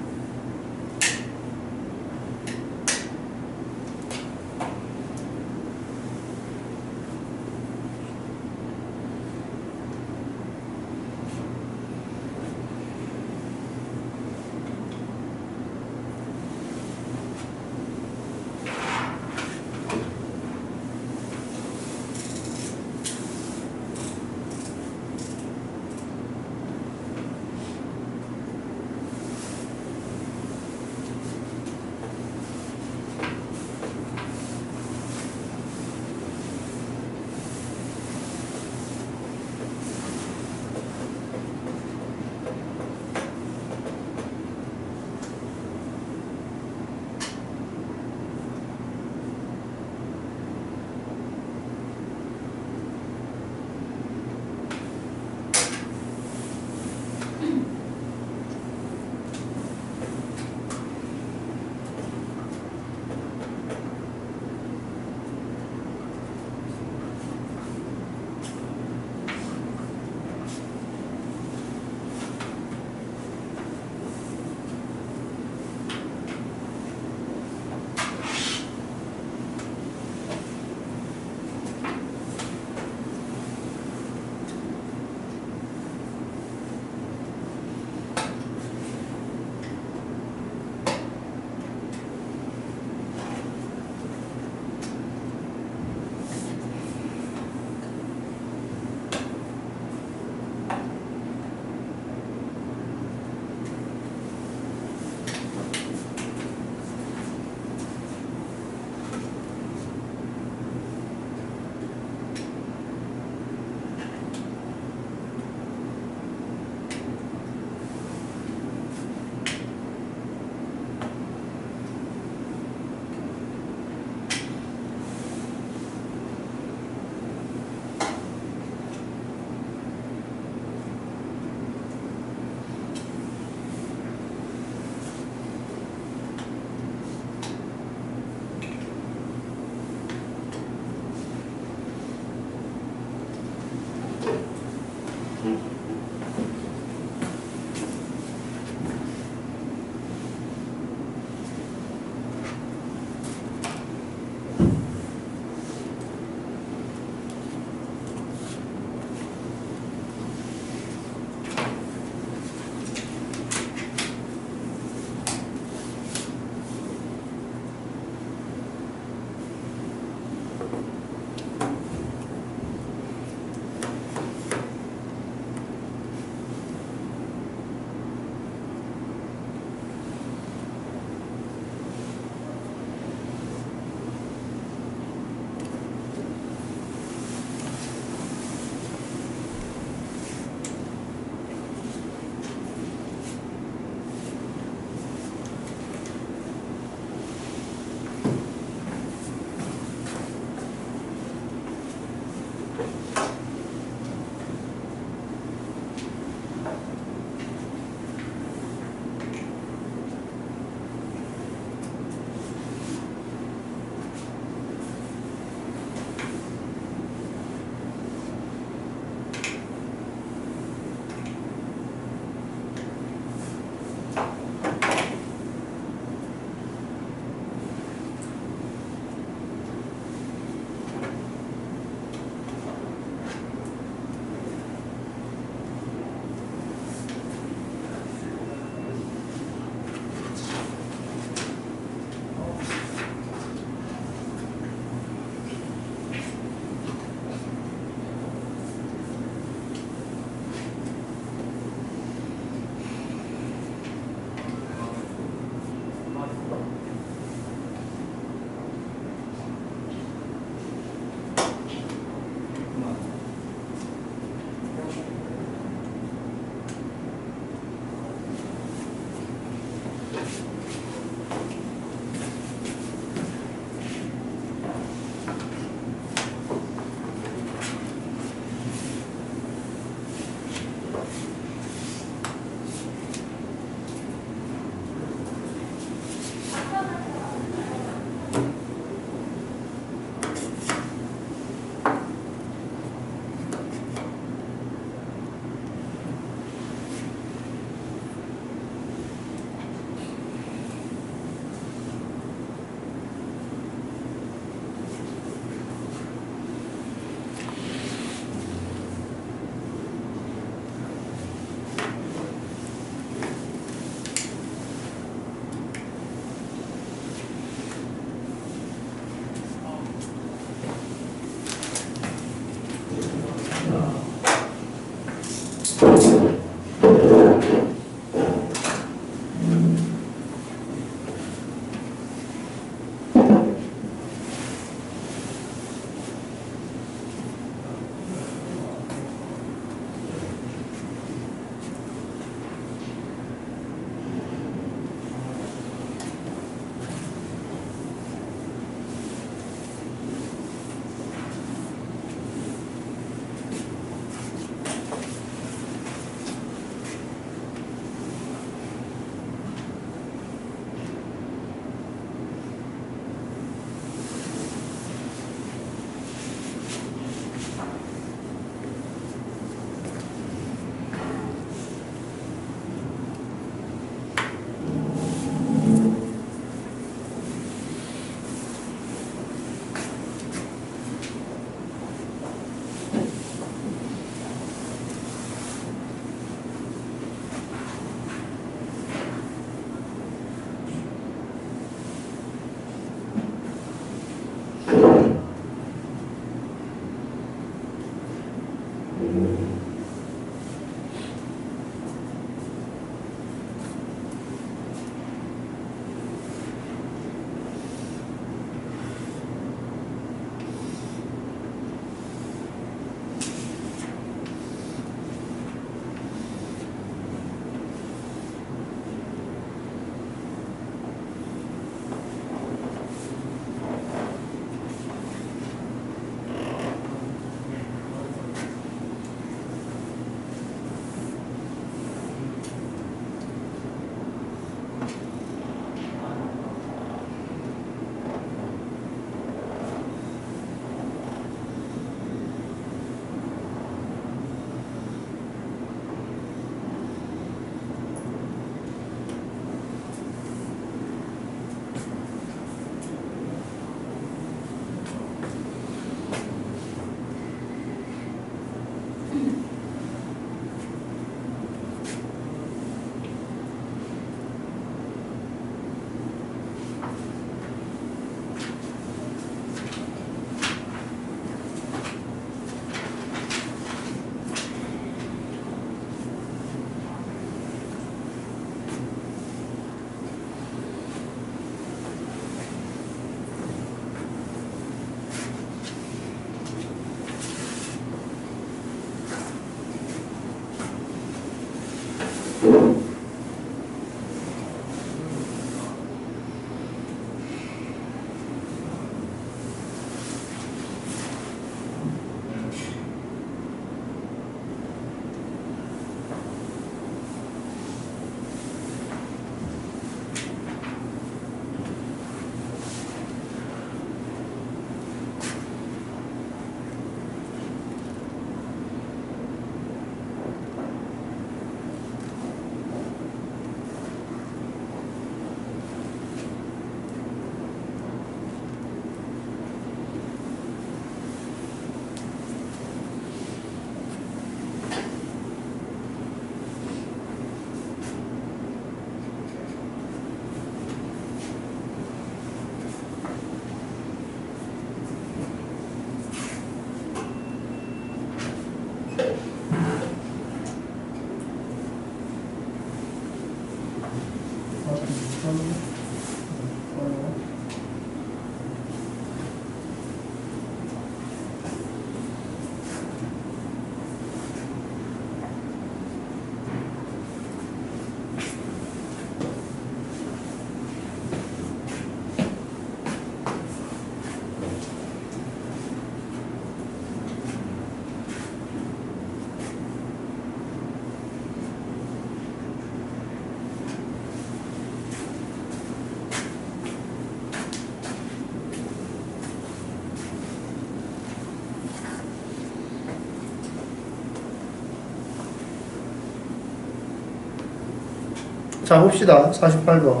자, 봅시다. 48번.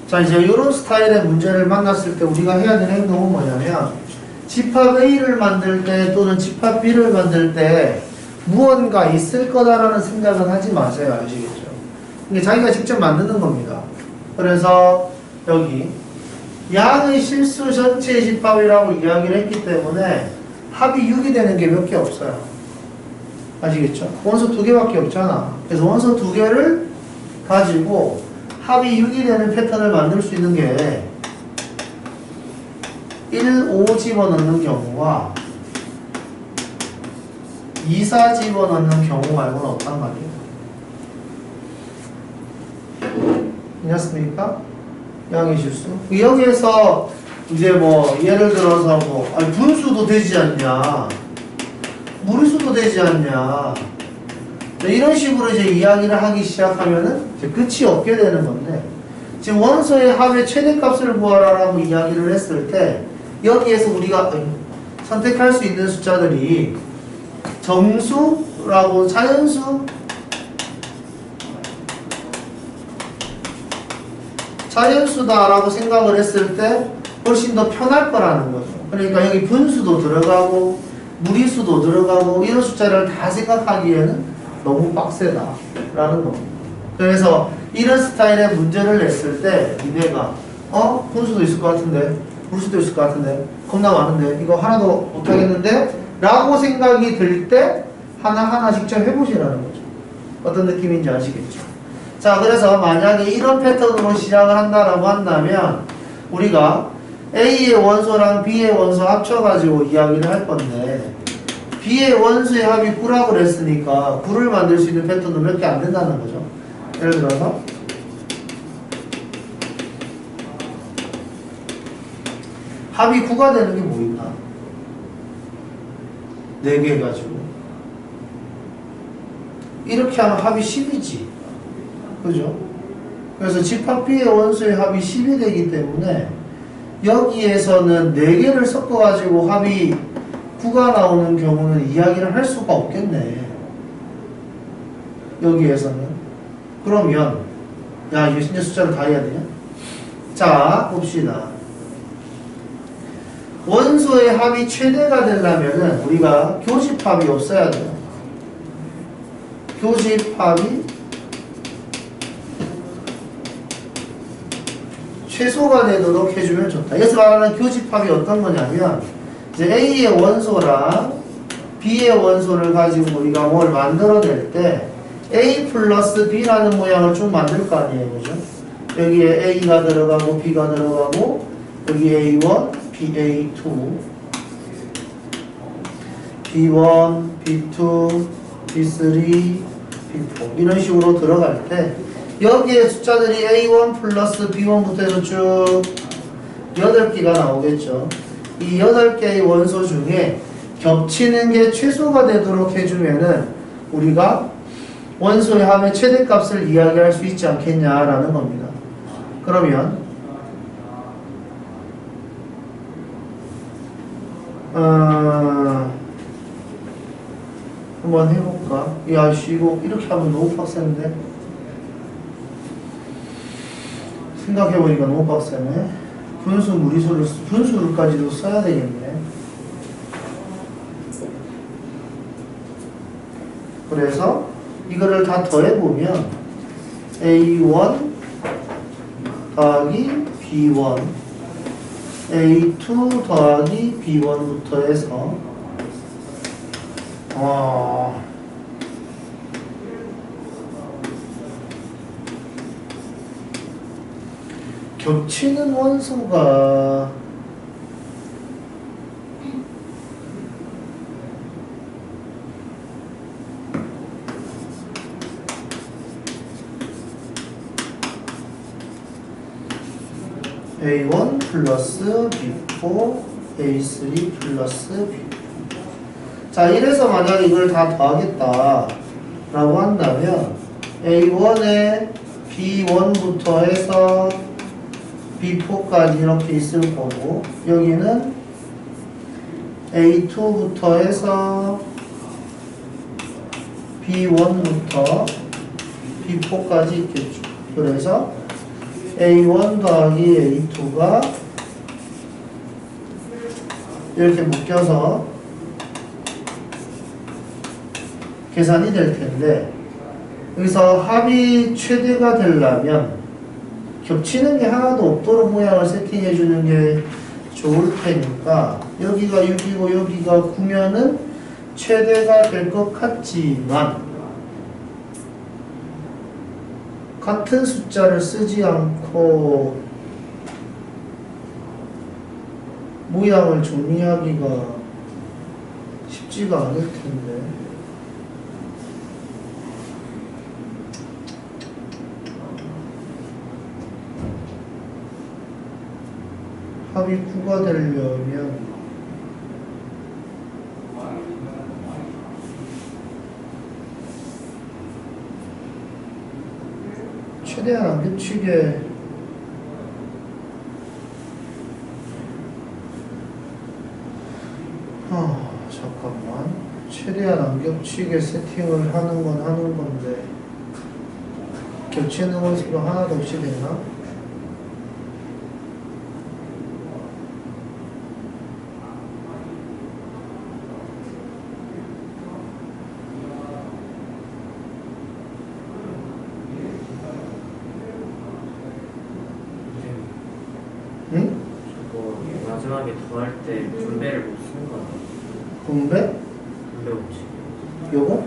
자, 이제 이런 스타일의 문제를 만났을 때 우리가 해야 되는 행동은 뭐냐면, 집합 A를 만들 때 또는 집합 B를 만들 때 무언가 있을 거다라는 생각은 하지 마세요. 아시겠죠? 이게 자기가 직접 만드는 겁니다. 그래서 여기 양의 실수 전체 집합이라고 이야기를 했기 때문에 합이 6이 되는 게 몇 개 없어요. 아시겠죠? 원소 2개밖에 없잖아. 그래서 원소 2개를 가지고 합이 6이 되는 패턴을 만들 수 있는 게 1, 5 집어넣는 경우와 2, 4 집어넣는 경우 말고는 없단 말이에요. 이해했습니까? 양의 실수. 여기에서 이제 뭐 예를 들어서 뭐 아니 분수도 되지 않냐, 무리수도 되지 않냐, 이런 식으로 이제 이야기를 하기 시작하면은 이제 끝이 없게 되는 건데, 지금 원소의 합의 최대값을 구하라라고 이야기를 했을 때 여기에서 우리가 선택할 수 있는 숫자들이 정수라고 자연수, 자연수다라고 생각을 했을 때 훨씬 더 편할 거라는 거죠. 그러니까 여기 분수도 들어가고 무리수도 들어가고 이런 숫자를 다 생각하기에는 너무 빡세다라는 겁니다. 그래서 이런 스타일의 문제를 냈을 때 니네가 분수도 있을 것 같은데 무리수도 있을 것 같은데 겁나 많은데 이거 하나도 못하겠는데 라고 생각이 들 때 하나하나 직접 해보시라는 거죠. 어떤 느낌인지 아시겠죠? 자, 그래서 만약에 이런 패턴으로 시작을 한다라고 한다면 우리가 A의 원소랑 B의 원소 합쳐가지고 이야기를 할 건데, B의 원소의 합이 9라고 그랬으니까 9를 만들 수 있는 패턴은 몇 개 안 된다는 거죠. 예를 들어서 합이 9가 되는 게 뭐 있나? 4개 가지고 이렇게 하면 합이 10이지. 그죠? 그래서 집합 B의 원소의 합이 10이 되기 때문에 여기에서는 4개를 섞어가지고 합이 9가 나오는 경우는 이야기를 할 수가 없겠네. 여기에서는. 그러면 야 이게 진짜 숫자를 다 해야 되냐? 자 봅시다. 원소의 합이 최대가 되려면은 우리가 교집합이 없어야 돼요. 교집합이 최소가 되도록 해주면 좋다. 여기서 말하는 교집합이 어떤 거냐면 이제 A의 원소랑 B의 원소를 가지고 우리가 뭘 만들어낼 때 A 플러스 B라는 모양을 쭉 만들 거 아니에요. 그죠? 여기에 A가 들어가고 B가 들어가고 여기 A1, BA2 B1, B2, B3, B4 이런 식으로 들어갈 때 여기에 숫자들이 A1 플러스 B1부터 해서 쭉 8개가 나오겠죠. 이 8개의 원소 중에 겹치는 게 최소가 되도록 해주면은 우리가 원소의 합의 최대값을 이야기할 수 있지 않겠냐라는 겁니다. 그러면 한번 해볼까? 야, 이거 이렇게 하면 너무 빡센데? 생각해보니까 너무 빡세네. 분수, 무리수를, 분수까지도 써야 되겠네. 그래서 이거를 다 더해보면 A1 더하기 B1 A2 더하기 B1부터 해서 겹치는 원소가 A1 플러스 B4 A3 플러스 B4 자 이래서 만약 이걸 다 더하겠다 라고 한다면 A1에 B1부터 해서 B4까지 이렇게 있을 거고 여기는 A2부터 해서 B1부터 B4까지 있겠죠. 그래서 A1 더하기 A2가 이렇게 묶여서 계산이 될 텐데 여기서 합이 최대가 되려면 겹치는 게 하나도 없도록 모양을 세팅해 주는 게 좋을 테니까 여기가 6이고 여기가 9면은 최대가 될 것 같지만 같은 숫자를 쓰지 않고 모양을 정리하기가 쉽지가 않을 텐데 합이 9가 되려면 최대한 안 겹치게 잠깐만 최대한 안 겹치게 세팅을 하는 건 하는 건데 겹치는 원소가 하나도 없이 되나? 응? 저거 마지막에 더할 때 분배를 못 쓴 거야. 분배? 분배 없지. 요거?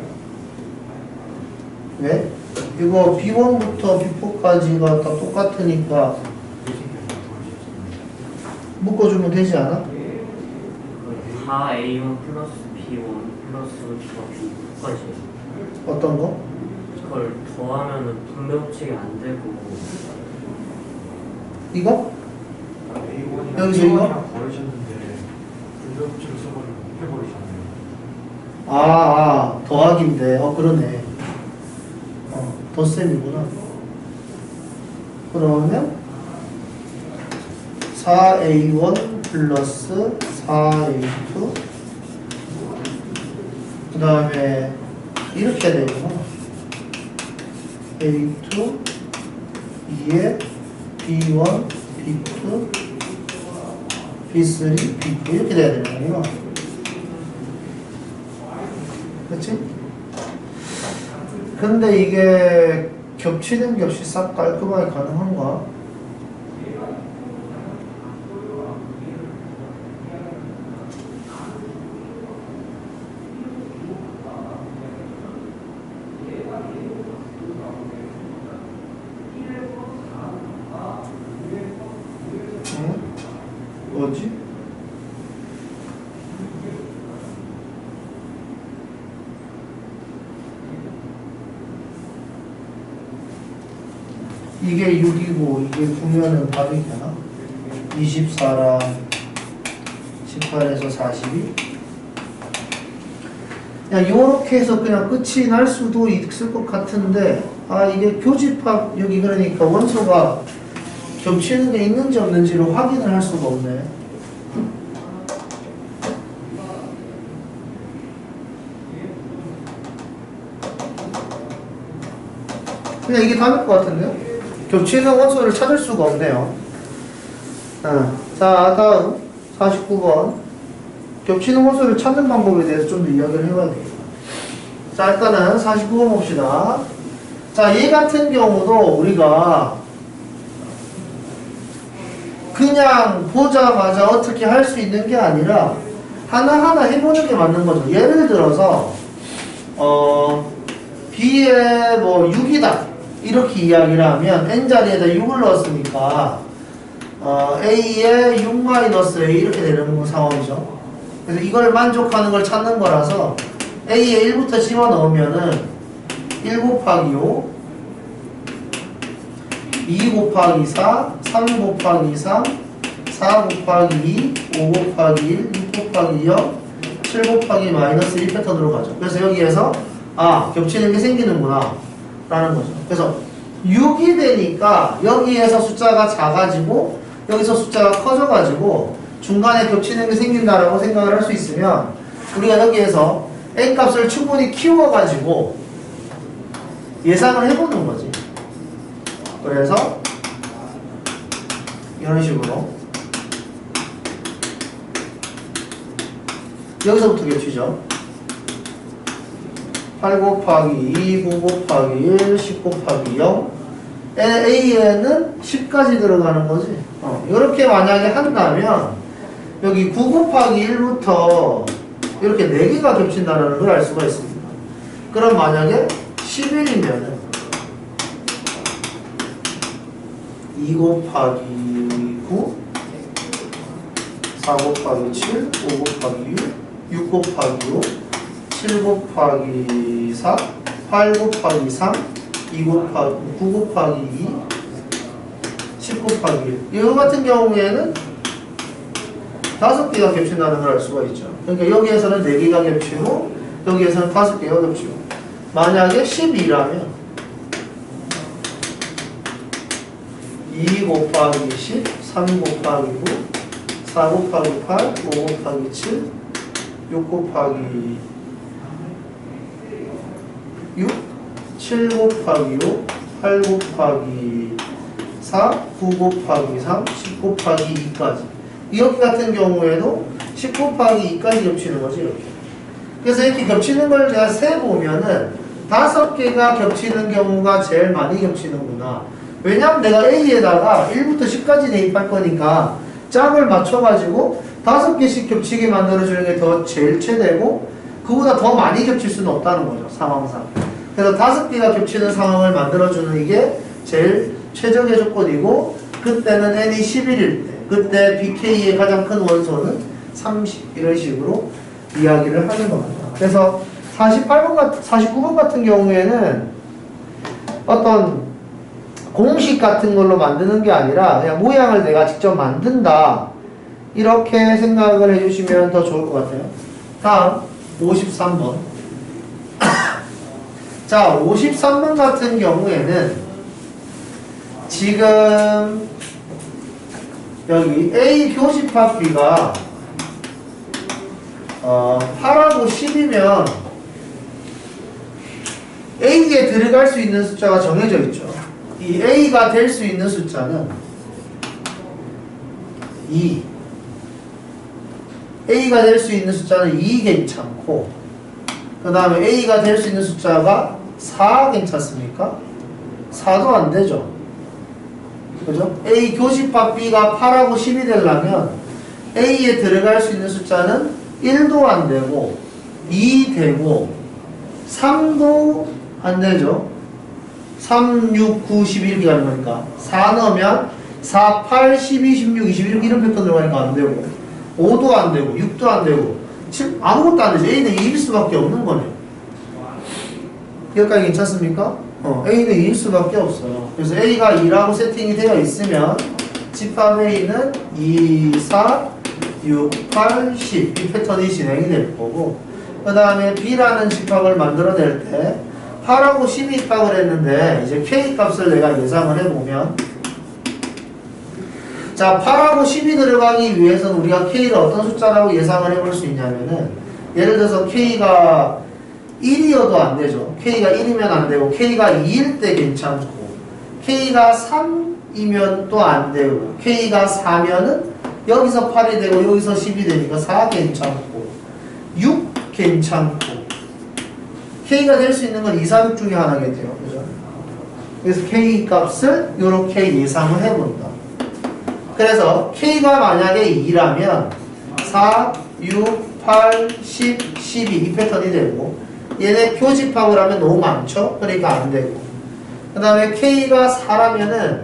왜? 이거 B1부터 B4까지가 다 똑같으니까 묶어주면 되지 않아? 4A1 플러스 B1 플러스 B까지. 어떤 거? 그걸 더하면은 분배 법칙이 안 되고. 이거? 여기서 이거? 버리셨는데 분배법칙을 써버리고 해버리셨네요. 더하기인데 그러네 덧셈이구나 그러면 4A1 플러스 4A2 그 다음에 이렇게 되구나. A2 2에 B1 B2 B3 B2 이렇게 돼야 되는 거구나. 그렇지? 근데 이게 겹치는 게 없이 싹 깔끔하게 가능한가? 뭐지? 이게 6이고 이게 9면은 답이 되나? 24랑 18에서 42 그냥 요렇게 해서 그냥 끝이 날 수도 있을 것 같은데 아 이게 교집합 여기 그러니까 원소가 겹치는 게 있는지 없는지를 확인을 할 수가 없네. 그냥 이게 답일 것 같은데요? 겹치는 원소를 찾을 수가 없네요. 자, 다음 49번. 겹치는 원소를 찾는 방법에 대해서 좀 더 이야기를 해봐야 되겠다. 자, 일단은 49번 봅시다. 자, 얘 같은 경우도 우리가 그냥 보자마자 어떻게 할 수 있는 게 아니라 하나하나 해보는 게 맞는 거죠. 예를 들어서 B에 뭐 6이다 이렇게 이야기를 하면 N자리에다 6을 넣었으니까 A에 6-A 이렇게 되는 상황이죠. 그래서 이걸 만족하는 걸 찾는 거라서 A에 1부터 집어넣으면은 1 곱하기 5 2 곱하기 4 3 곱하기 3 4 곱하기 2 5 곱하기 1 6 곱하기 0 7 곱하기 마이너스 1 패턴으로 가죠. 그래서 여기에서 아 겹치는 게 생기는구나 라는 거죠. 그래서 6이 되니까 여기에서 숫자가 작아지고 여기서 숫자가 커져가지고 중간에 겹치는 게 생긴다라고 생각을 할 수 있으면 우리가 여기에서 A 값을 충분히 키워가지고 예상을 해보는 거지. 그래서 이런 식으로 여기서부터 겹치죠. 8 곱하기 2, 9 곱하기 1, 10 곱하기 0 A에는 10까지 들어가는 거지. 이렇게 만약에 한다면 여기 9 곱하기 1부터 이렇게 4개가 겹친다는 걸 알 수가 있습니다. 그럼 만약에 11이면 2 곱하기 9 4 곱하기 7 5 곱하기 6 6 곱하기 5 7 곱하기 4 8 곱하기 3 2 곱하기 9 곱하기 2 10 곱하기 1 이거 같은 경우에는 5개가 겹친다는 걸 알 수가 있죠. 그러니까 여기에서는 4개가 겹치고 여기에서는 5개가 겹치고 만약에 12라면 2 곱하기 10 3 곱하기 9 4 곱하기 8 5 곱하기 7 6 곱하기 6 7 곱하기 5 8 곱하기 4 9 곱하기 3 10 곱하기 2까지 이렇게 같은 경우에도 10 곱하기 2까지 겹치는 거지 이렇게. 그래서 이렇게 겹치는 걸 제가 세보면은 5개가 겹치는 경우가 제일 많이 겹치는구나. 왜냐면 내가 A에다가 1부터 10까지 대입할 거니까 짝을 맞춰가지고 5개씩 겹치게 만들어주는 게 더 제일 최대고 그보다 더 많이 겹칠 수는 없다는 거죠 상황상. 그래서 5개가 겹치는 상황을 만들어주는 이게 제일 최적의 조건이고 그때는 n이 11일 때 그때 BK의 가장 큰 원소는 30 이런 식으로 이야기를 하는 겁니다. 그래서 49번 같은 경우에는 어떤 공식 같은 걸로 만드는 게 아니라 그냥 모양을 내가 직접 만든다 이렇게 생각을 해주시면 더 좋을 것 같아요. 다음 53번 자 53번 같은 경우에는 지금 여기 A 교집합 B가 8하고 10이면 A에 들어갈 수 있는 숫자가 정해져 있죠. 이 A가 될 수 있는 숫자는 2. A가 될 수 있는 숫자는 2 괜찮고, 그 다음에 A가 될 수 있는 숫자가 4 괜찮습니까? 4도 안 되죠. 그죠? A 교집합 B가 8하고 10이 되려면 A에 들어갈 수 있는 숫자는 1도 안 되고, 2 되고, 3도 안 되죠. 3, 6, 9, 11 이렇게 가는 거니까. 4 넣으면 4, 8, 12, 16, 21 이런 패턴 들어가니까 안 되고, 5도 안 되고, 6도 안 되고, 7, 아무것도 안 되죠. A는 2일 수밖에 없는 거네요. 여기까지 괜찮습니까? A는 2일 수밖에 없어요. 그래서 A가 2라고 세팅이 되어 있으면 집합 A는 2, 4, 6, 8, 10 이 패턴이 진행이 될 거고, 그 다음에 B라는 집합을 만들어낼 때 8하고 10이 있다고 그랬는데 이제 K 값을 내가 예상을 해보면, 자, 8하고 10이 들어가기 위해서는 우리가 K를 어떤 숫자라고 예상을 해볼 수 있냐면은, 예를 들어서 K가 1이어도 안 되죠. K가 1이면 안 되고, K가 2일 때 괜찮고, K가 3이면 또 안 되고, K가 4면은 여기서 8이 되고, 여기서 10이 되니까 4 괜찮고, 6 괜찮고, K가 될 수 있는 건 2, 4, 6 중에 하나겠죠. 그죠? 그래서 K 값을 이렇게 예상을 해본다. 그래서 K가 만약에 2라면 4, 6, 8, 10, 12 이 패턴이 되고, 얘네 교집합을 하면 너무 많죠? 그러니까 안 되고, 그 다음에 K가 4라면은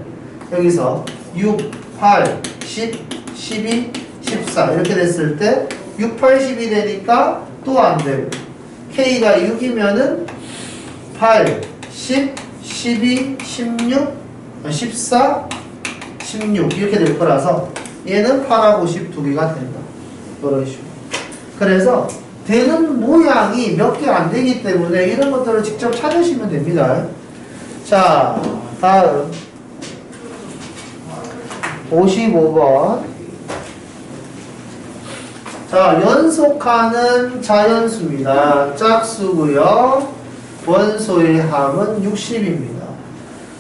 여기서 6, 8, 10, 12, 14 이렇게 됐을 때 6, 8, 10이 되니까 또 안 되고, K가 6이면은 8, 10, 12, 16, 14, 16 이렇게 될 거라서 얘는 8하고 10 두 개가 된다. 이런 식으로. 그래서 되는 모양이 몇 개 안 되기 때문에 이런 것들을 직접 찾으시면 됩니다. 자, 다음 55번. 자, 연속하는 자연수입니다. 짝수고요. 원소의 합은 60입니다.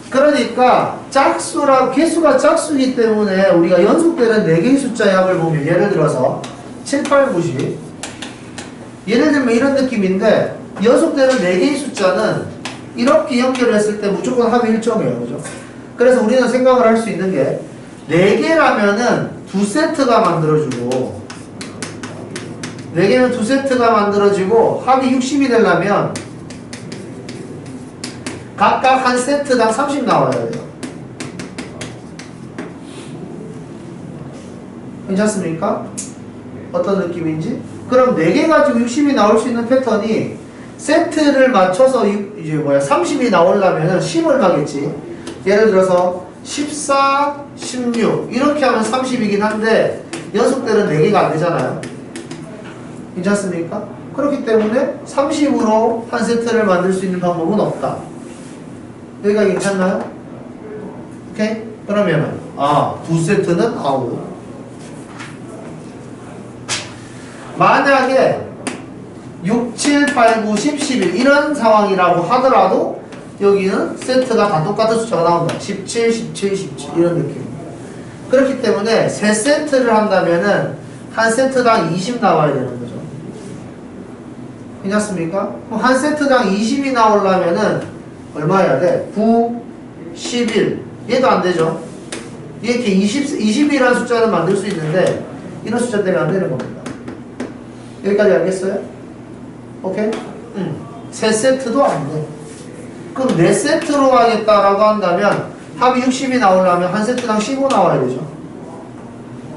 그러니까 짝수라고, 개수가 짝수이기 때문에 우리가 연속되는 4개의 숫자의 합을 보면, 예를 들어서 7, 8, 9, 10 예를 들면 이런 느낌인데, 연속되는 4개의 숫자는 이렇게 연결했을 때 무조건 합이 일정해요. 그죠? 그래서 우리는 생각을 할 수 있는 게, 4개라면은 2세트가 만들어지고, 4개면 2세트가 만들어지고, 합이 60이 되려면 각각 한 세트당 30 나와야 돼요. 괜찮습니까? 어떤 느낌인지? 그럼 4개 가지고 60이 나올 수 있는 패턴이, 세트를 맞춰서 30이 나오려면 10을 하겠지. 예를 들어서 14, 16 이렇게 하면 30이긴 한데 연속되는 4개가 안 되잖아요. 괜찮습니까? 그렇기 때문에 30으로 한 세트를 만들 수 있는 방법은 없다. 여기가 괜찮나요? 오케이? 그러면은 2세트는 아웃. 만약에 6, 7, 8, 9, 10, 11 이런 상황이라고 하더라도 여기는 세트가 다 똑같은 숫자가 나온다. 17, 17, 17 이런 느낌. 그렇기 때문에 3세트를 한다면은 한 세트당 20 나와야 되는 거죠. 괜찮습니까? 그럼 한 세트당 20이 나오려면은 얼마 해야 돼? 9, 11 얘도 안 되죠. 이렇게 20이라는 숫자를 만들 수 있는데 이런 숫자 때문에 안 되는 겁니다. 여기까지 알겠어요? 오케이? 3세트도 안 돼. 그럼 4세트로 하겠다라고 한다면 합이 60이 나오려면 한 세트당 15 나와야 되죠.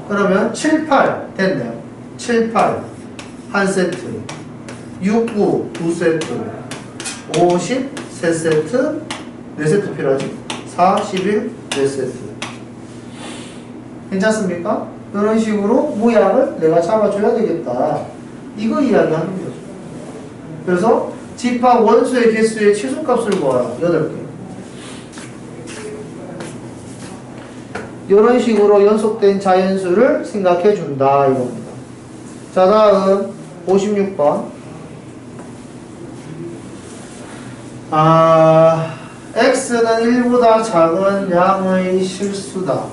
그러면 7, 8 됐네요. 7, 8 한 세트, 6, 9 2세트, 5, 10 3세트, 4세트 필요하지. 4, 11 4세트. 괜찮습니까? 이런 식으로 모양을 내가 잡아줘야 되겠다. 이거 이야기하는 거죠. 그래서 집합 원소의 개수의 최소값을 구하라. 8개. 이런 식으로 연속된 자연수를 생각해 준다 이겁니다. 자, 다음 56번. x는 1보다 작은 양의 실수다.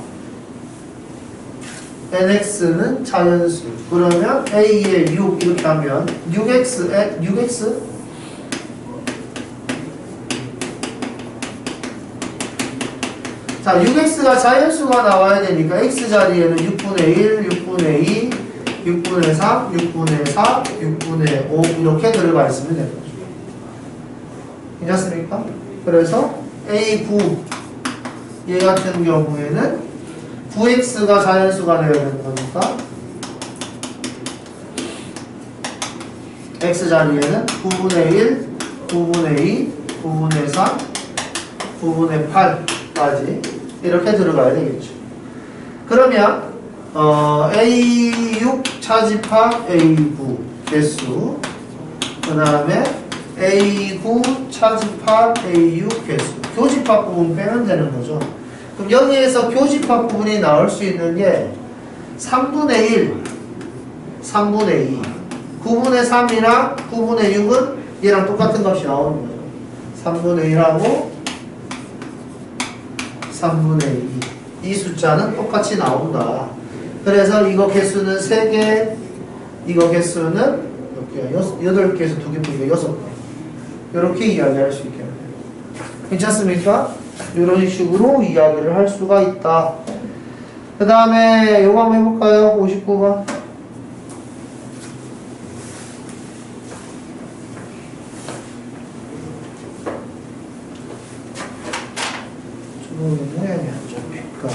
nx는 자연수. 그러면 a에 6 이렇게 하면 6x 자, 6x가 자연수가 나와야 되니까 x 자리에는 6분의 1, 6분의 2, 6분의 3, 6분의 4, 6분의 5 이렇게 들어가 있으면 되는 거죠. 괜찮습니까? 그래서 A9 얘 같은 경우에는 9x가 자연수가 되어야 되는 거니까 x 자리에는 9분의 1, 9분의 2, 9분의 3, 9분의 8까지 이렇게 들어가야 되겠죠. 그러면 A6 차집합 A9 개수, 그 다음에 A9 차집합 A6 개수, 교집합 부분 빼면 되는 거죠. 그럼 여기에서 교집합 부분이 나올 수 있는 게 3분의 1, 3분의 2, 9분의 3이랑 9분의 6은 얘랑 똑같은 값이 나오는 거죠. 3분의 1하고 3분의 2. 이 숫자는 똑같이 나온다. 그래서 이거 개수는 3개, 이거 개수는 몇 개야? 8개에서 2개 빼고 6개. 이렇게 이야기할 수 있겠네요. 괜찮습니까? 이런 식으로 이야기를 할 수가 있다. 그 다음에 이거 한번 해볼까요? 59번. 좀 모양이 안 잡힐까?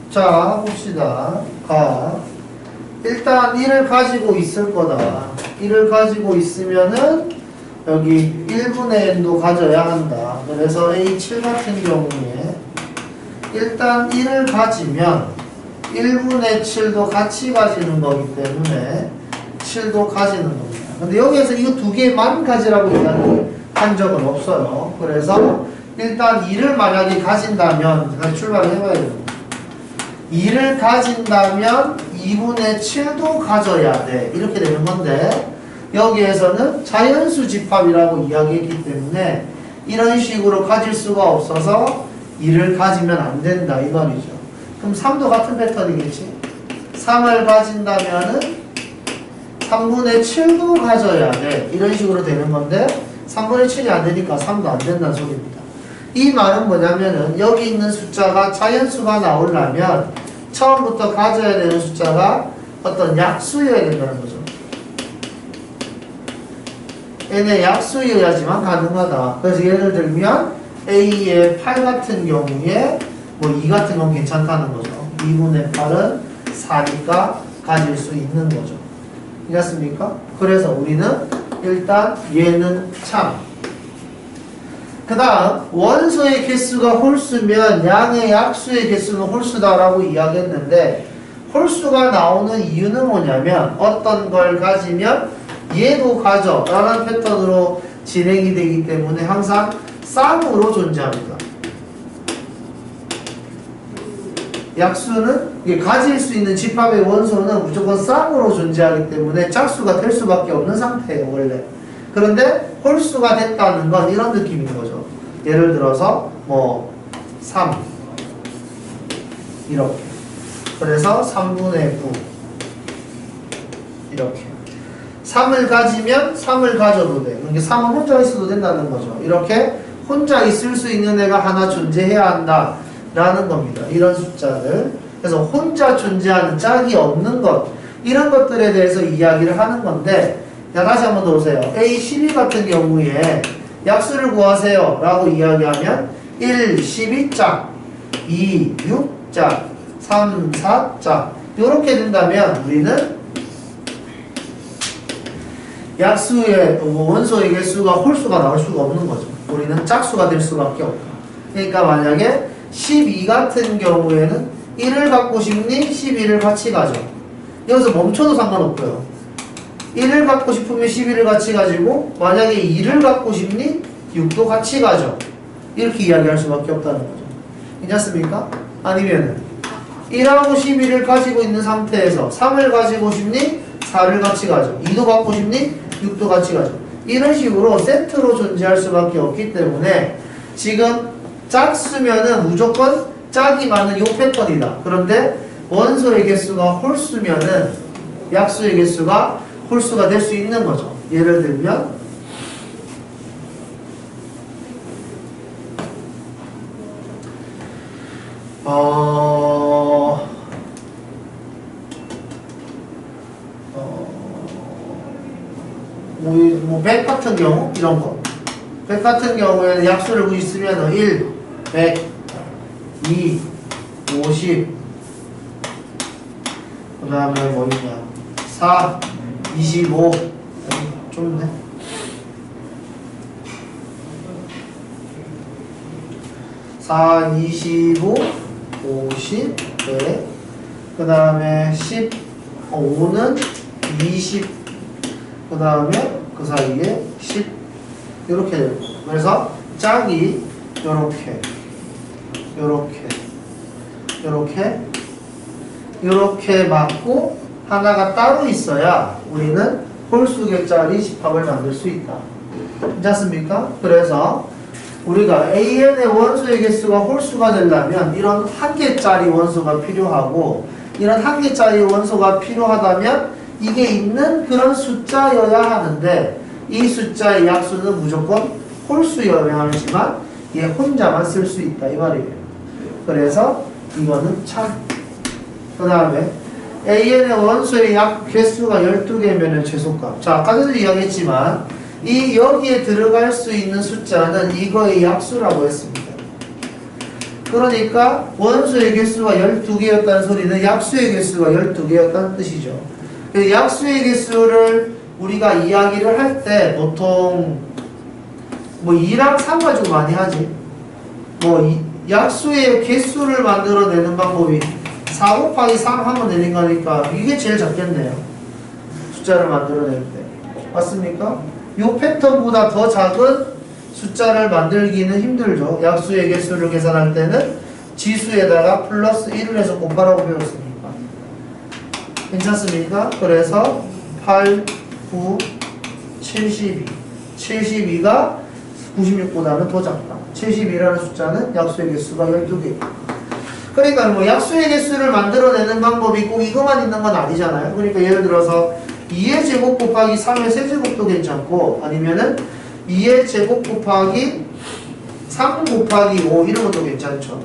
자, 봅시다. 일단 1을 가지고 있을 거다. 1을 가지고 있으면은 여기 1분의 n도 가져야 한다. 그래서 A7 같은 경우에 일단 1을 가지면 1분의 7도 같이 가지는 거기 때문에 7도 가지는 겁니다. 근데 여기에서 이거 두 개만 가지라고 한 적은 없어요. 그래서 일단 2를 만약에 가진다면 출발을 해봐야 됩니다. 2를 가진다면 2분의 7도 가져야 돼. 이렇게 되는 건데 여기에서는 자연수 집합이라고 이야기했기 때문에 이런 식으로 가질 수가 없어서 2를 가지면 안 된다 이 말이죠. 그럼 3도 같은 패턴이겠지. 3을 가진다면은 3분의 7도 가져야 돼. 이런 식으로 되는 건데 3분의 7이 안 되니까 3도 안 된다는 소리입니다. 이 말은 뭐냐면은 여기 있는 숫자가 자연수가 나오려면 처음부터 가져야 되는 숫자가 어떤 약수여야 된다는 거죠. n의 약수여야지만 가능하다. 그래서 예를 들면 A의 8 같은 경우에 뭐 2 같은 건 괜찮다는 거죠. 2분의 8은 4니까 가질 수 있는 거죠. 이해했습니까? 그래서 우리는 일단 얘는 참. 그 다음 원소의 개수가 홀수면 양의 약수의 개수는 홀수다라고 이야기했는데 홀수가 나오는 이유는 뭐냐면 어떤 걸 가지면 얘도 가져 라는 패턴으로 진행이 되기 때문에 항상 쌍으로 존재합니다. 약수는 가질 수 있는 집합의 원소는 무조건 쌍으로 존재하기 때문에 짝수가 될 수밖에 없는 상태예요 원래. 그런데 홀수가 됐다는 건 이런 느낌인 거죠. 예를 들어서 뭐 3 이렇게. 그래서 3분의 9 이렇게. 3을 가지면 3을 가져도 돼. 그러니까 3은 혼자 있어도 된다는 거죠. 이렇게 혼자 있을 수 있는 애가 하나 존재해야 한다 라는 겁니다. 이런 숫자들. 그래서 혼자 존재하는 짝이 없는 것, 이런 것들에 대해서 이야기를 하는 건데, 자, 다시 한번 더 보세요. A12 같은 경우에 약수를 구하세요 라고 이야기하면 1, 12짝, 2, 6짝, 3, 4짝 이렇게 된다면 우리는 약수의 원소의 개수가 홀수가 나올 수가 없는 거죠. 우리는 짝수가 될 수밖에 없다. 그러니까 만약에 12 같은 경우에는 1을 갖고 싶니? 12를 같이 가져. 여기서 멈춰도 상관없고요. 1을 갖고 싶으면 12를 같이 가지고 만약에 2를 갖고 싶니? 6도 같이 가져. 이렇게 이야기할 수밖에 없다는 거죠. 괜찮습니까? 아니면은 1하고 12를 가지고 있는 상태에서 3을 가지고 싶니? 4를 같이 가져. 2도 갖고 싶니? 6도 같이 가져. 이런 식으로 세트로 존재할 수밖에 없기 때문에 지금 짝수면은 무조건 짝이 많은 요 패턴이다. 그런데 원소의 개수가 홀수면은 약수의 개수가 홀수가 될 수 있는 거죠. 예를 들면 뭐 100 같은 경우 이런 거 100 같은 경우에는 약수를 있으면 1, 100, 2, 50 그 다음에 뭐 있냐 4, 25 좀 있네 4, 25, 50 100 그 다음에 10, 5는 20 그 다음에 그 사이에 10 이렇게 되고 그래서 짝이 요렇게 맞고 하나가 따로 있어야 우리는 홀수개짜리 집합을 만들 수 있다. 괜찮습니까? 그래서 우리가 AN의 원소의 개수가 홀수가 되려면 이런 한 개짜리 원소가 필요하고 이런 한 개짜리 원소가 필요하다면 이게 있는 그런 숫자여야 하는데 이 숫자의 약수는 무조건 홀수여야 하지만 얘 혼자만 쓸 수 있다 이 말이에요. 그래서 이거는 참. 그 다음에 AN의 원소의 개수가 12개면 최소값. 자, 아까 전에 이야기했지만 여기에 들어갈 수 있는 숫자는 이거의 약수라고 했습니다. 그러니까 원소의 개수가 12개였다는 소리는 약수의 개수가 12개였다는 뜻이죠. 약수의 개수를 우리가 이야기를 할 때 보통 뭐 2랑 3 가지고 많이 하지. 뭐 약수의 개수를 만들어내는 방법이 4 곱하기 3 하면 되는 거니까 이게 제일 작겠네요. 숫자를 만들어낼 때. 맞습니까? 이 패턴보다 더 작은 숫자를 만들기는 힘들죠. 약수의 개수를 계산할 때는 지수에다가 플러스 1을 해서 곱하라고 배웠으니까. 괜찮습니까? 그래서 8, 9, 72. 72가 96보다는 더 작다. 72라는 숫자는 약수의 개수가 12개. 그러니까 뭐 약수의 개수를 만들어내는 방법이 꼭 이거만 있는 건 아니잖아요. 그러니까 예를 들어서 2의 제곱 곱하기 3의 세제곱도 괜찮고 아니면은 2의 제곱 곱하기 3 곱하기 5 이런 것도 괜찮죠.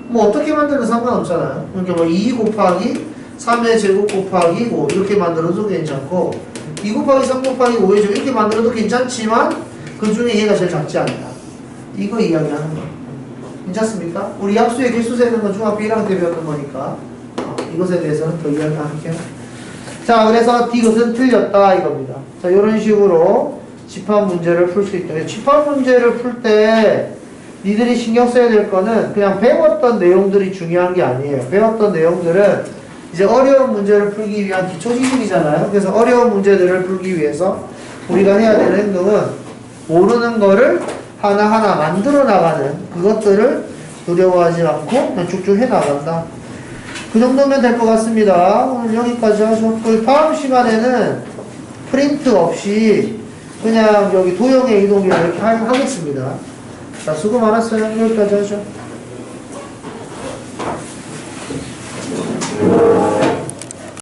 뭐 어떻게 만들면 상관없잖아요. 그러니까 뭐 2 곱하기 3의 제곱 곱하기 5 이렇게 만들어도 괜찮고 2 곱하기 3 곱하기 5의 제곱 이렇게 만들어도 괜찮지만 그 중에 얘가 제일 작지 않다. 이거 이야기하는 거예요. 괜찮습니까? 우리 약수의 개수 세는 건 중학교 1학년 때 배웠던 거니까 이것에 대해서는 더 이야기 안 할게요. 자, 그래서 이것은 틀렸다 이겁니다. 자, 이런 식으로 집합 문제를 풀 수 있다. 집합 문제를 풀 때 니들이 신경 써야 될 거는 그냥 배웠던 내용들이 중요한 게 아니에요. 배웠던 내용들은 이제 어려운 문제를 풀기 위한 기초 지식이잖아요. 그래서 어려운 문제들을 풀기 위해서 우리가 해야 되는 행동은 모르는 거를 하나하나 만들어 나가는 그것들을 두려워하지 않고 그냥 쭉쭉 해 나간다. 그 정도면 될 것 같습니다. 오늘 여기까지 하죠. 다음 시간에는 프린트 없이 그냥 여기 도형의 이동이 이렇게 하겠습니다. 자, 수고 많았어요. 여기까지 하죠.